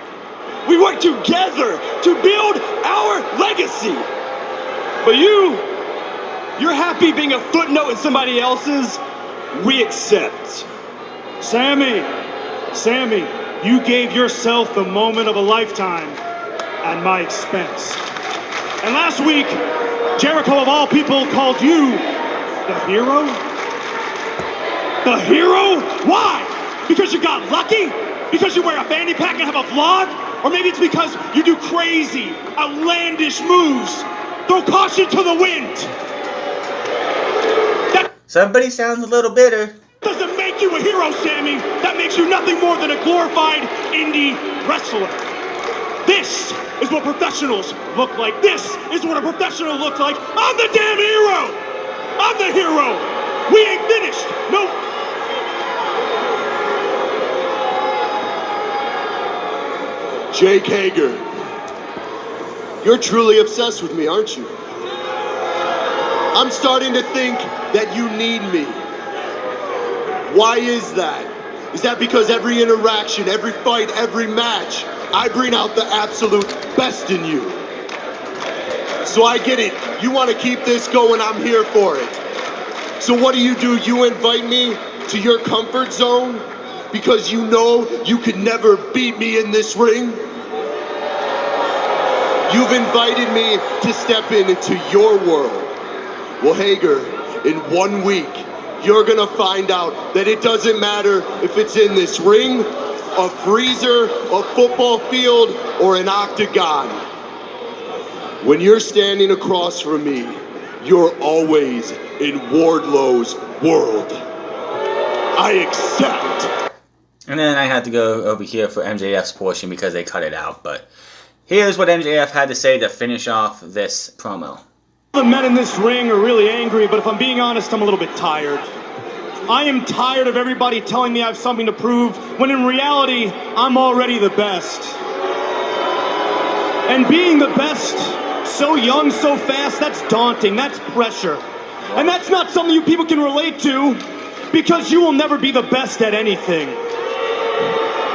We work together to build our legacy. But you're happy being a footnote in somebody else's. We accept. Sammy, you gave yourself the moment of a lifetime at my expense. And last week, Jericho of all people called you the hero? The hero? Why? Because you got lucky? Because you wear a fanny pack and have a vlog? Or maybe it's because you do crazy, outlandish moves. Throw caution to the wind. Somebody sounds a little bitter. Doesn't make you a hero, Sammy. That makes you nothing more than a glorified indie wrestler. This is what professionals look like. This is what a professional looks like. I'm the damn hero. I'm the hero. We ain't finished. Nope. Jake Hager, you're truly obsessed with me, aren't you? I'm starting to think that you need me. Why is that? Is that because every interaction, every fight, every match, I bring out the absolute best in you? So I get it. You want to keep this going, I'm here for it. So what do? You invite me to your comfort zone because you know you could never beat me in this ring? You've invited me to step into your world. Well, Hager, in 1 week, you're gonna find out that it doesn't matter if it's in this ring, a freezer, a football field, or an octagon. When you're standing across from me, you're always in Wardlow's world. I accept. And then I had to go over here for MJF's portion because they cut it out. But here's what MJF had to say to finish off this promo. The men in this ring are really angry, but if I'm being honest, I'm a little bit tired. I am tired of everybody telling me I have something to prove, when in reality, I'm already the best. And being the best, so young, so fast, that's daunting, that's pressure. And that's not something you people can relate to, because you will never be the best at anything.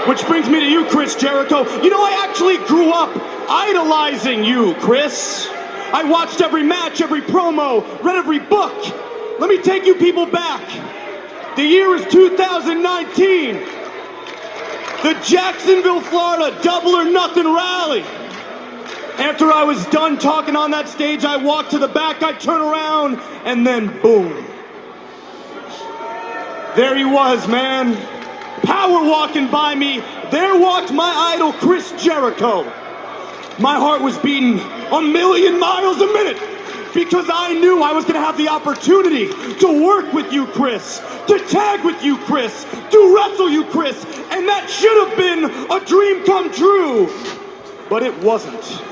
Which brings me to you, Chris Jericho. You know, I actually grew up idolizing you, Chris. I watched every match, every promo, read every book. Let me take you people back. The year is 2019. The Jacksonville, Florida Double or Nothing rally. After I was done talking on that stage, I walked to the back, I turn around, and then boom. There he was, man. Power walking by me. There walked my idol, Chris Jericho. My heart was beating 1,000,000 miles a minute because I knew I was going to have the opportunity to work with you, Chris, to tag with you, Chris, to wrestle you, Chris, and that should have been a dream come true. But it wasn't.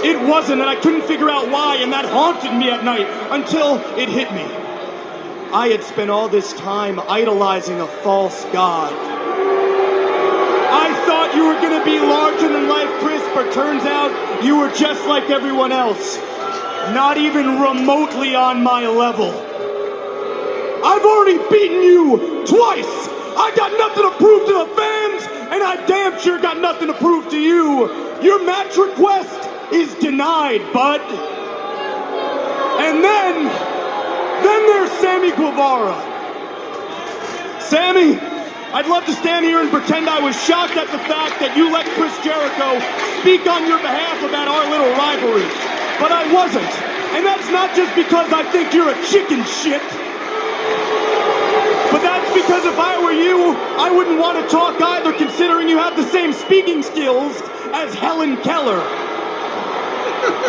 It wasn't, and I couldn't figure out why, and that haunted me at night until it hit me. I had spent all this time idolizing a false god. I thought you were gonna be larger than life, Chris, but turns out you were just like everyone else. Not even remotely on my level. I've already beaten you twice. I got nothing to prove to the fans, and I damn sure got nothing to prove to you. Your match request is denied, bud. And then there's Sammy Guevara. Sammy, I'd love to stand here and pretend I was shocked at the fact that you let Chris Jericho speak on your behalf about our little rivalry. But I wasn't. And that's not just because I think you're a chicken shit. But that's because if I were you, I wouldn't want to talk either, considering you have the same speaking skills as Helen Keller.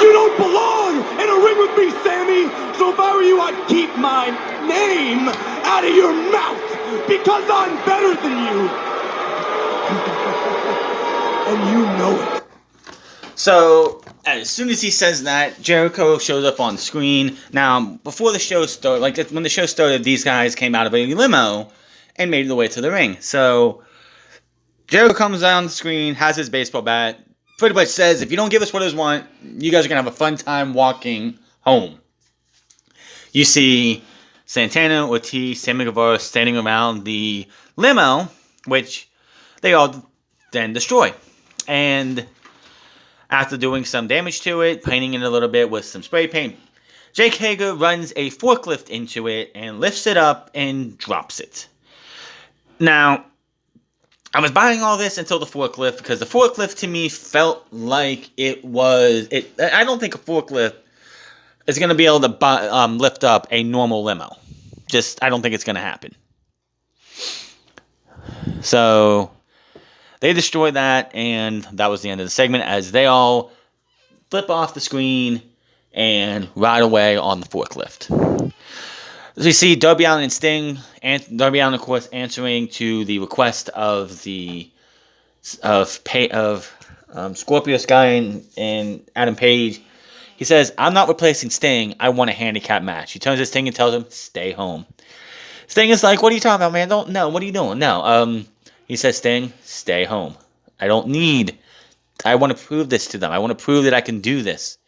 You don't belong in a ring with me, Sammy. So if I were you, I'd keep my name out of your mouth because I'm better than you. And you know it. So, as soon as he says that, Jericho shows up on screen. Now, before the show started, like when the show started, these guys came out of a limo and made their way to the ring. So, Jericho comes on the screen, has his baseball bat, pretty much says, if you don't give us what we want, you guys are going to have a fun time walking home. You see Santana, Ortiz, Sammy Guevara standing around the limo, which they all then destroy. And after doing some damage to it, painting it a little bit with some spray paint, Jake Hager runs a forklift into it and lifts it up and drops it. Now, I was buying all this until the forklift, because the forklift to me felt like it was... I don't think a forklift is going to be able to lift up a normal limo. I don't think it's going to happen. So, they destroyed that, and that was the end of the segment, as they all flip off the screen and ride away on the forklift. As we see Darby Allin and Sting, and Darby Allin, of course, answering to the request of Scorpio Sky and Adam Page. He says, "I'm not replacing Sting. I want a handicap match." He turns to Sting and tells him, "Stay home." Sting is like, "What are you talking about, man? No, what are you doing? No." He says, "Sting, stay home. I want to prove this to them. I want to prove that I can do this."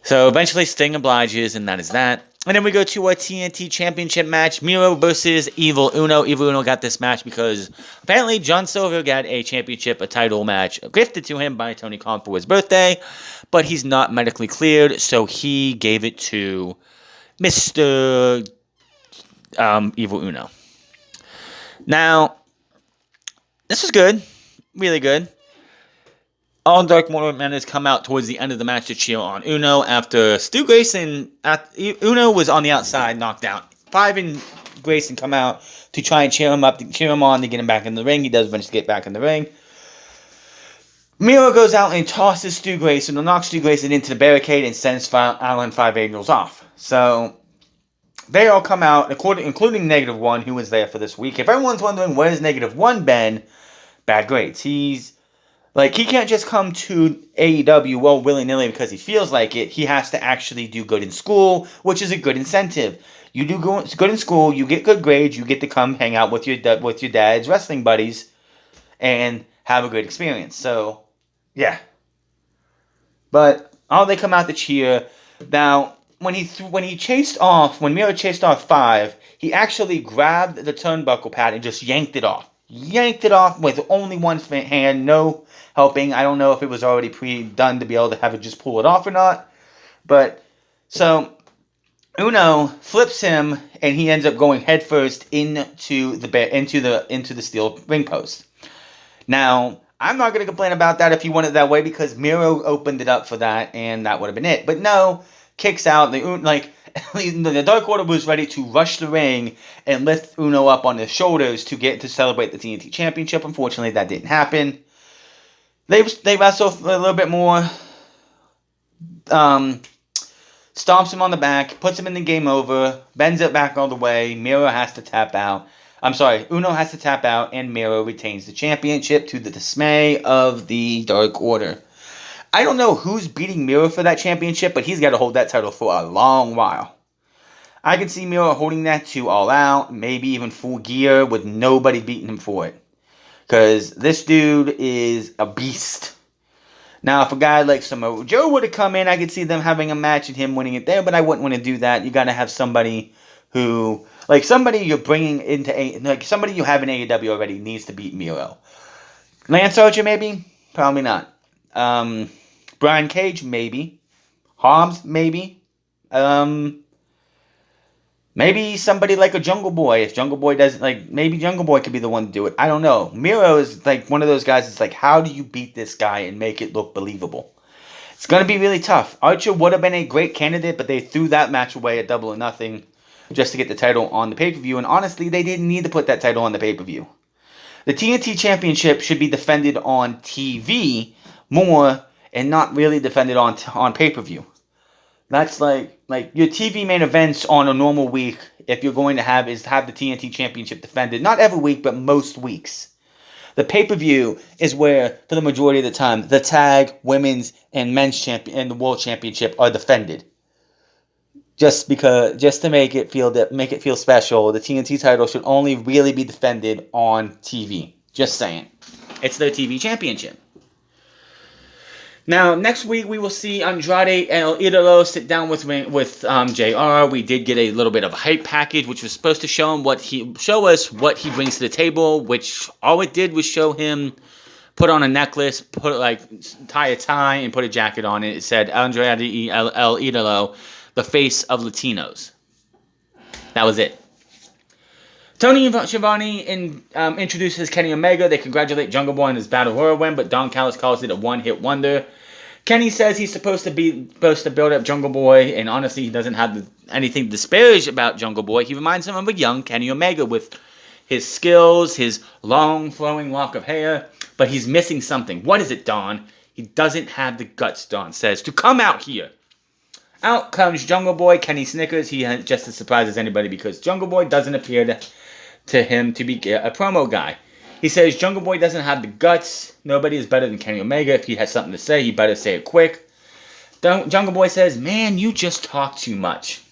So eventually Sting obliges, and that is that. And then we go to a TNT Championship match, Miro versus Evil Uno. Evil Uno got this match because apparently John Silver got a title match gifted to him by Tony Khan for his birthday, but he's not medically cleared, so he gave it to Mr. Evil Uno. Now, this was good, really good. all Dark Mortal members come out towards the end of the match to cheer on Uno after Stu Grayson. Uno was on the outside, knocked out. Five and Grayson come out to try and cheer him up, to cheer him on, to get him back in the ring. He does eventually get back in the ring. Miro goes out and tosses Stu Grayson, or knocks Stu Grayson into the barricade and sends Alan Five Angels off. So they all come out, including Negative One, who was there for this week. If everyone's wondering where's Negative One been, bad grades. He can't just come to AEW willy-nilly because he feels like it. He has to actually do good in school, which is a good incentive. You do good in school, you get good grades, you get to come hang out with your dad's wrestling buddies and have a good experience. So, yeah. But they come out to cheer. Now, when Miro chased off Five, he actually grabbed the turnbuckle pad and just yanked it off. Yanked it off with only one hand, no helping. I don't know if it was already pre-done to be able to have it just pull it off or not. But, so Uno flips him, and he ends up going headfirst into the steel ring post. Now, I'm not going to complain about that if he won it that way, because Miro opened it up for that, and that would have been it. But no, kicks out. The Dark Order was ready to rush the ring and lift Uno up on his shoulders to celebrate the TNT Championship. Unfortunately, that didn't happen. They wrestle a little bit more. Stomps him on the back, puts him in the game over, bends it back all the way. Miro has to tap out. Uno has to tap out, and Miro retains the championship to the dismay of the Dark Order. I don't know who's beating Miro for that championship, but he's got to hold that title for a long while. I can see Miro holding that to All Out, maybe even Full Gear, with nobody beating him for it. Because this dude is a beast. Now, if a guy like Samoa Joe would have come in, I could see them having a match and him winning it there, but I wouldn't want to do that. You got to have somebody who, somebody you're bringing into somebody you have in AEW already needs to beat Miro. Lance Archer, maybe? Probably not. Brian Cage, maybe. Hobbs, maybe. Maybe somebody like a Jungle Boy. If Jungle Boy doesn't, maybe Jungle Boy could be the one to do it. I don't know. Miro is, one of those guys that's how do you beat this guy and make it look believable? It's going to be really tough. Archer would have been a great candidate, but they threw that match away at Double or Nothing just to get the title on the pay-per-view, and honestly, they didn't need to put that title on the pay-per-view. The TNT Championship should be defended on TV more and not really defended on pay-per-view. That's your TV main events on a normal week, if you're going to have the TNT Championship defended. Not every week, but most weeks. The pay-per-view is where, for the majority of the time, the tag, women's, and men's champion and the world championship are defended. Just to make it feel special, the TNT title should only really be defended on TV. Just saying. It's their TV championship. Now, next week we will see Andrade El Idolo sit down with JR. We did get a little bit of a hype package, which was supposed to show us what he brings to the table, which all it did was show him put on a necklace, tie a tie, and put a jacket on it. It said Andrade El Idolo, the face of Latinos. That was it. Tony Schiavone introduces Kenny Omega. They congratulate Jungle Boy on his Battle Royal win, but Don Callis calls it a one-hit wonder. Kenny says he's supposed to build up Jungle Boy, and honestly, he doesn't have anything to disparage about Jungle Boy. He reminds him of a young Kenny Omega with his skills, his long flowing lock of hair, but he's missing something. What is it, Don? He doesn't have the guts, Don says, to come out here. Out comes Jungle Boy. Kenny snickers. He is just as surprised as anybody because Jungle Boy doesn't appear to him to be a promo guy. He says Jungle Boy doesn't have the guts. Nobody is better than Kenny Omega. If he has something to say, he better say it quick. Jungle Boy says, man, you just talk too much.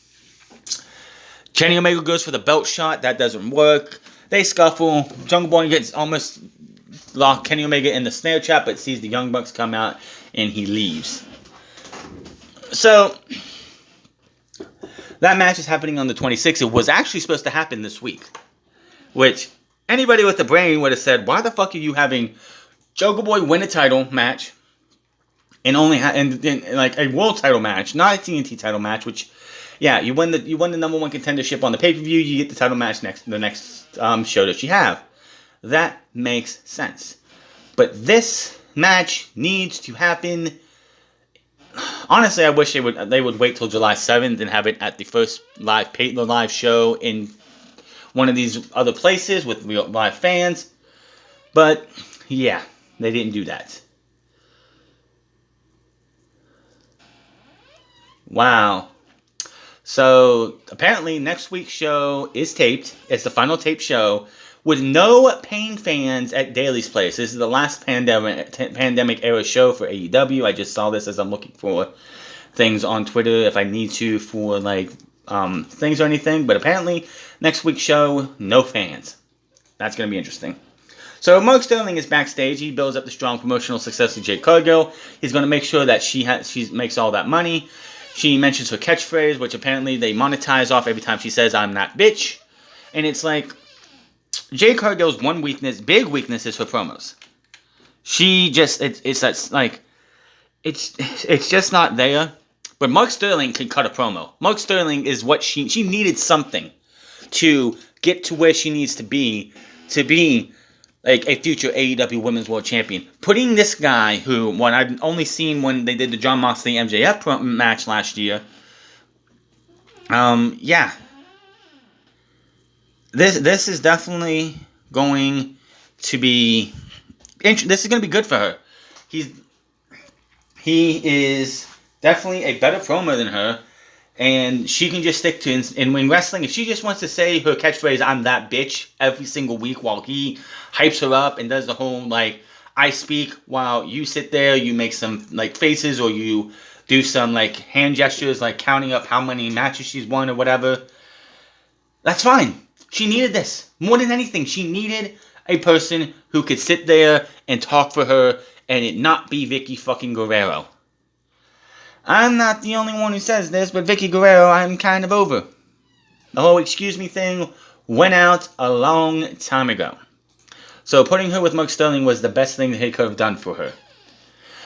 Kenny Omega goes for the belt shot. That doesn't work. They scuffle. Jungle Boy gets almost locked Kenny Omega in the snare trap, but sees the Young Bucks come out, and he leaves. So, that match is happening on the 26th. It was actually supposed to happen this week. Which, anybody with a brain would have said, why the fuck are you having Jungle Boy win a title match and only a world title match, not a TNT title match, which, yeah, you win the number one contendership on the pay-per-view, you get the title match the next show that you have. That makes sense. But this match needs to happen. Honestly, I wish they would wait till July 7th and have it at the first live show in one of these other places with real live fans. But yeah, they didn't do that. Wow. So apparently next week's show is taped. It's the final taped show with no paying fans at Daly's Place. This is the last pandemic era show for AEW. I just saw this as I'm looking for things on Twitter if I need to for like things or anything. But apparently next week's show, no fans. That's going to be interesting. So Mark Sterling is backstage. He builds up the strong promotional success of Jade Cargill. He's going to make sure that she makes all that money. She mentions her catchphrase, which apparently they monetize off every time she says, "I'm that bitch." And it's like, Jade Cargill's big weakness is her promos. She just, it's just not there. But Mark Sterling can cut a promo. Mark Sterling is what she needed something to get to where she needs to be like a future AEW Women's World Champion. Putting this guy, who, what I've only seen when they did the Jon Moxley MJF match last year, yeah. This is definitely going to be, this is going to be good for her. He is definitely a better promo than her, and she can just stick to, in wrestling, if she just wants to say her catchphrase, "I'm that bitch," every single week while he hypes her up and does the whole, like, I speak while you sit there, you make some, like, faces, or you do some, like, hand gestures, like counting up how many matches she's won or whatever, that's fine. She needed this. More than anything, she needed a person who could sit there and talk for her and it not be Vicky fucking Guerrero. I'm not the only one who says this, but Vicky Guerrero, I'm kind of over. The whole excuse me thing went out a long time ago. So putting her with Mark Sterling was the best thing that he could have done for her.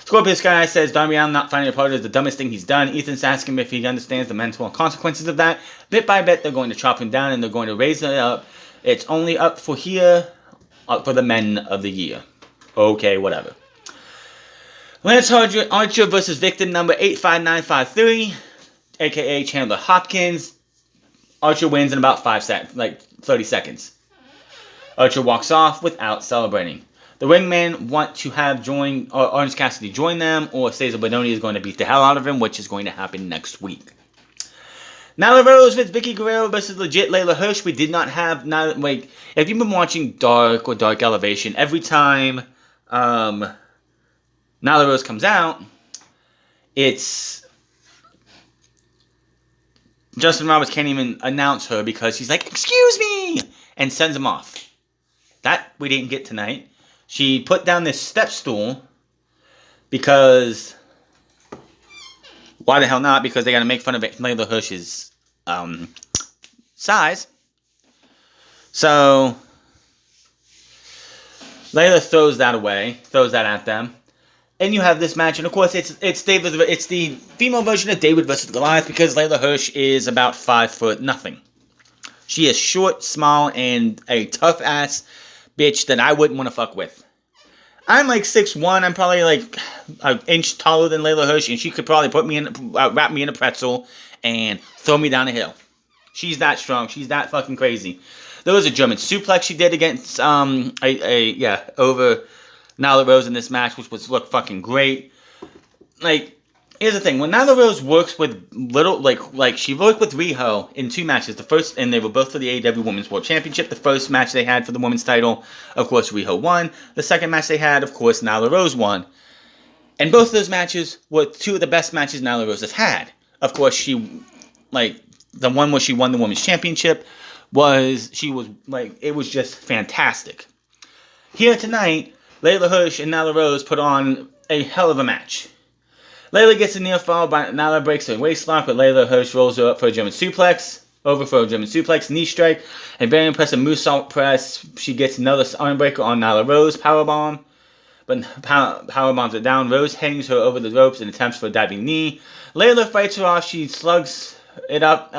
Scorpio Sky says, Darby Allin not finding a partner is the dumbest thing he's done. Ethan's asking him if he understands the mental consequences of that. Bit by bit, they're going to chop him down and they're going to raise it up. It's only up for the men of the year. Okay, whatever. Lance Archer versus victim number 85953, aka Chandler Hopkins. Archer wins in about 30 seconds. Archer walks off without celebrating. The Ringmen want to have Orange Cassidy join them, or Cesar Bononi is going to beat the hell out of him, which is going to happen next week. Nyla Rose with Vicky Guerrero versus legit Layla Hirsch. We did not have, if you've been watching Dark or Dark Elevation, every time Nyla Rose comes out, it's Justin Roberts can't even announce her because he's like, "Excuse me," and sends him off. That we didn't get tonight. She put down this step stool because, why the hell not? Because they got to make fun of Layla Hirsch's size. So Layla throws that at them. And you have this match, and of course it's the female version of David versus Goliath, because Layla Hirsch is about 5'0". She is short, small, and a tough ass bitch that I wouldn't want to fuck with. I'm like 6'1". I'm probably like an inch taller than Layla Hirsch, and she could probably wrap me in a pretzel and throw me down a hill. She's that strong. She's that fucking crazy. There was a German suplex she did against over Nyla Rose in this match, which looked fucking great. Like, here's the thing: when Nyla Rose works with she worked with Riho in 2 matches. The first, and they were both for the AEW Women's World Championship. The first match they had for the women's title, of course, Riho won. The second match they had, of course, Nyla Rose won. And both of those matches were 2 of the best matches Nyla Rose has had. Of course, the one where she won the Women's Championship it was just fantastic. Here tonight, Layla Hirsch and Nyla Rose put on a hell of a match. Layla gets a near fall, but Nyla breaks her waist lock, but Layla Hirsch rolls her up for a German suplex, knee strike, and very impressive moonsault press. She gets another arm breaker on Nyla Rose, powerbomb, but powerbombs her down. Rose hangs her over the ropes and attempts for a diving knee. Layla fights her off. She slugs it up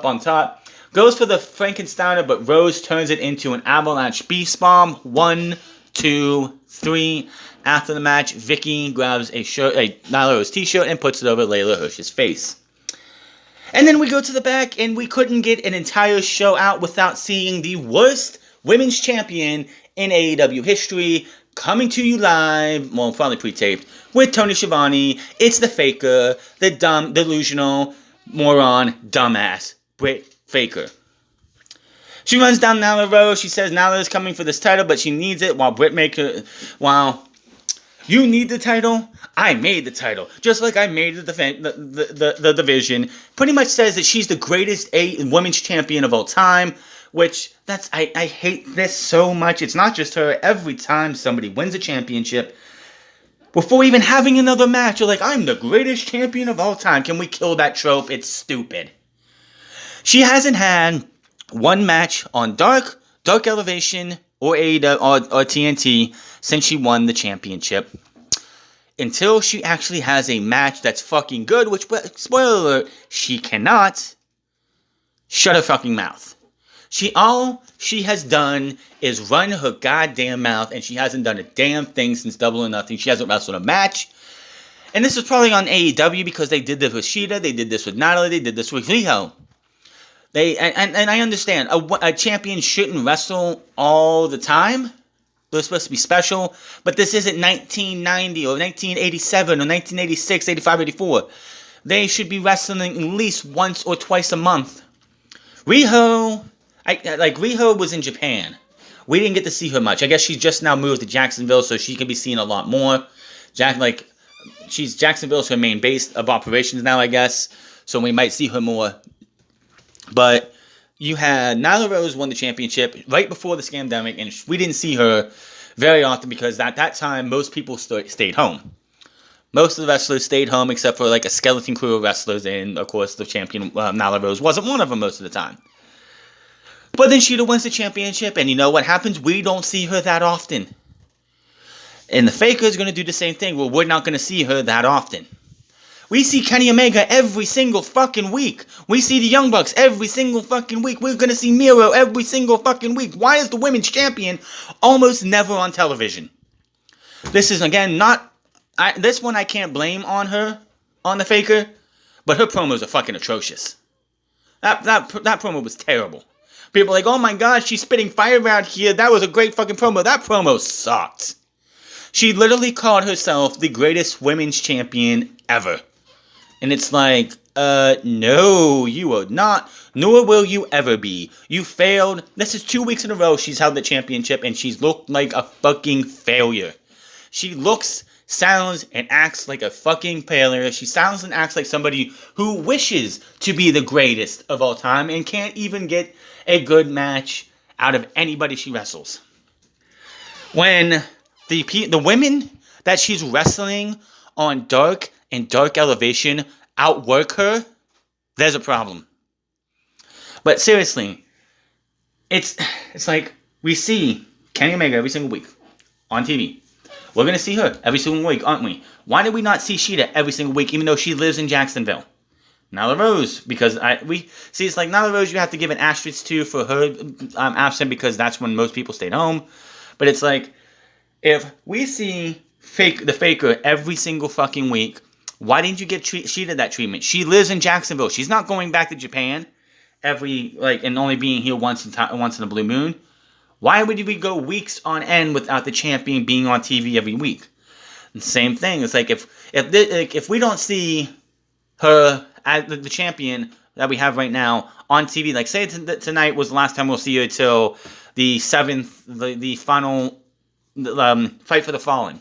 on top, goes for the Frankensteiner, but Rose turns it into an avalanche beast bomb. 1, 2, 3. After the match, Vicky grabs a Nyla Rose t-shirt and puts it over Layla Hirsch's face. And then we go to the back, and we couldn't get an entire show out without seeing the worst women's champion in AEW history coming to you live, well, probably pre-taped, with Tony Schiavone. It's the Faker, the dumb, delusional, moron, dumbass, Britt Faker. She runs down Nyla Rose. She says Nyla is coming for this title, but she needs it, while you need the title, I made the title. Just like I made the division. Pretty much says that she's the greatest women's champion of all time. Which, I hate this so much. It's not just her. Every time somebody wins a championship, before even having another match, you're like, I'm the greatest champion of all time. Can we kill that trope? It's stupid. She hasn't had one match on Dark Elevation, or AEW, or TNT since she won the championship. Until she actually has a match that's fucking good, which, spoiler alert, she cannot. Shut her fucking mouth. All she has done is run her goddamn mouth, and she hasn't done a damn thing since Double or Nothing. She hasn't wrestled a match. And this is probably on AEW because they did this with Shida, they did this with Natalie, they did this with Riho. And I understand, a champion shouldn't wrestle all the time. They're supposed to be special, but this isn't 1990 or 1987 or 1986, 85, 84. They should be wrestling at least once or twice a month. Riho was in Japan. We didn't get to see her much. I guess she's just now moved to Jacksonville, so she can be seen a lot more. Jacksonville's her main base of operations now, I guess. So we might see her more. But you had Nyla Rose won the championship right before the scandemic, and we didn't see her very often because at that time most people stayed home. Most of the wrestlers stayed home except for like a skeleton crew of wrestlers, and of course the champion Nyla Rose wasn't one of them most of the time. But then Shida wins the championship, and you know what happens? We don't see her that often. And the Faker is going to do the same thing. Well, we're not going to see her that often. We see Kenny Omega every single fucking week. We see the Young Bucks every single fucking week. We're going to see Miro every single fucking week. Why is the women's champion almost never on television? This is, again, this one I can't blame on her, on the Faker, but her promos are fucking atrocious. That promo was terrible. People are like, oh my god, she's spitting fire around here. That was a great fucking promo. That promo sucked. She literally called herself the greatest women's champion ever. And it's like, no, you are not. Nor will you ever be. You failed. This is 2 weeks in a row she's held the championship, and she's looked like a fucking failure. She looks, sounds, and acts like a fucking failure. She sounds and acts like somebody who wishes to be the greatest of all time and can't even get a good match out of anybody she wrestles. When the women that she's wrestling on Dark and Dark Elevation outwork her, there's a problem. But seriously, it's like we see Kenny Omega every single week on TV. We're going to see her every single week, aren't we? Why did we not see Shida every single week, even though she lives in Jacksonville? Nyla Rose, because it's like Nyla Rose you have to give an asterisk to for her absent because that's when most people stayed home. But it's like, if we see the Faker every single fucking week, why didn't you give Shida that treatment? She lives in Jacksonville. She's not going back to Japan and only being here once in a blue moon. Why would we go weeks on end without the champion being on TV every week? And same thing. It's like if we don't see her as the champion that we have right now on TV, like say tonight was the last time we'll see her till the 7th, the final Fight for the Fallen.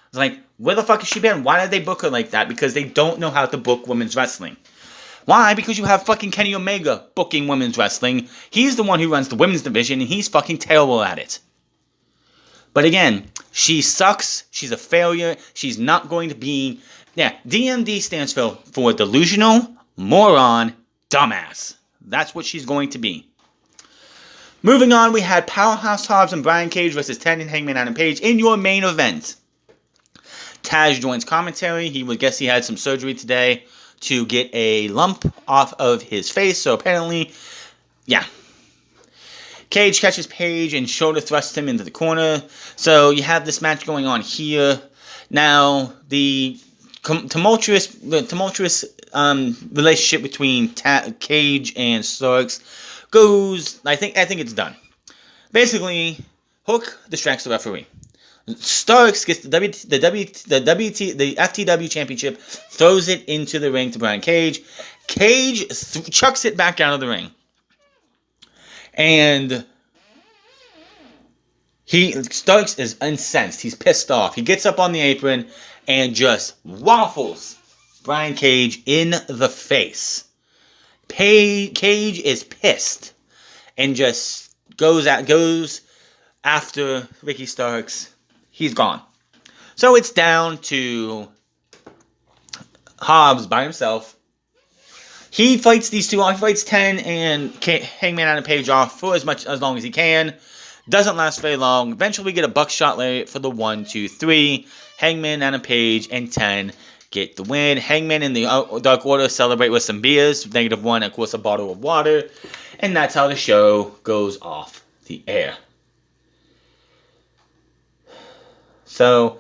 It's like, where the fuck has she been? Why did they book her like that? Because they don't know how to book women's wrestling. Why? Because you have fucking Kenny Omega booking women's wrestling. He's the one who runs the women's division, and he's fucking terrible at it. But again, she sucks. She's a failure. She's not going to be... Yeah, DMD stands for delusional, moron, dumbass. That's what she's going to be. Moving on, we had Powerhouse Hobbs and Brian Cage versus Ted and Hangman Adam Page in your main event. Taz joins commentary. He would guess he had some surgery today to get a lump off of his face. So apparently, yeah. Cage catches Page and shoulder thrusts him into the corner. So you have this match going on here. Now, the tumultuous relationship between Cage and Starks goes. I think it's done. Basically, Hook distracts the referee. Starks gets the FTW championship, throws it into the ring to Brian Cage. Cage chucks it back out of the ring. And Starks is incensed. He's pissed off. He gets up on the apron and just waffles Brian Cage in the face. Cage is pissed and just goes after Ricky Starks. He's gone. So it's down to Hobbs by himself. He fights these two off. He fights 10 and Hangman Adam Page off for as long as he can. Doesn't last very long. Eventually we get a buckshot lariat for the 1, 2, 3. Hangman Adam Page and 10 get the win. Hangman and the Dark Order celebrate with some beers. -1, of course, a bottle of water. And that's how the show goes off the air. So,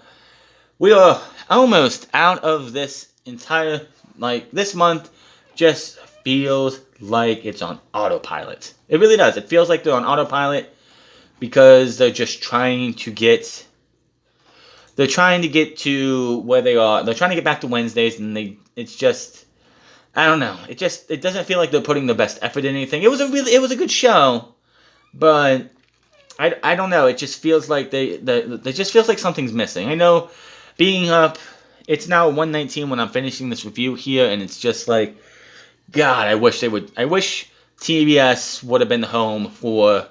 we are almost out of this entire, this month just feels like it's on autopilot. It really does. It feels like they're on autopilot because they're just trying to get to where they are. They're trying to get back to Wednesdays, and it's just, I don't know. It doesn't feel like they're putting the best effort in anything. It was a good show, but I don't know. It just feels like it just feels like something's missing. I know, being up, it's now 1:19 when I'm finishing this review here, and it's just like, God, I wish TBS would have been home for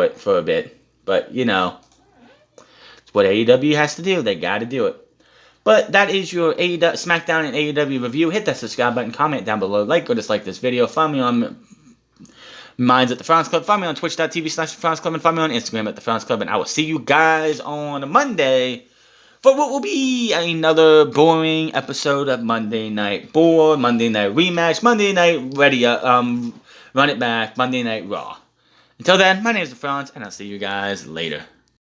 it for a bit. But it's what AEW has to do. They got to do it. But that is your SmackDown and AEW review. Hit that subscribe button, comment down below, like or dislike this video. Find me on Minds at the Frowns Club. Find me on twitch.tv/Frowns Club, and find me on Instagram at the Frowns Club. And I will see you guys on Monday for what will be another boring episode of Monday Night Monday Night Rematch, Monday Night Run It Back, Monday Night Raw. Until then, my name is the Frowns, and I'll see you guys later.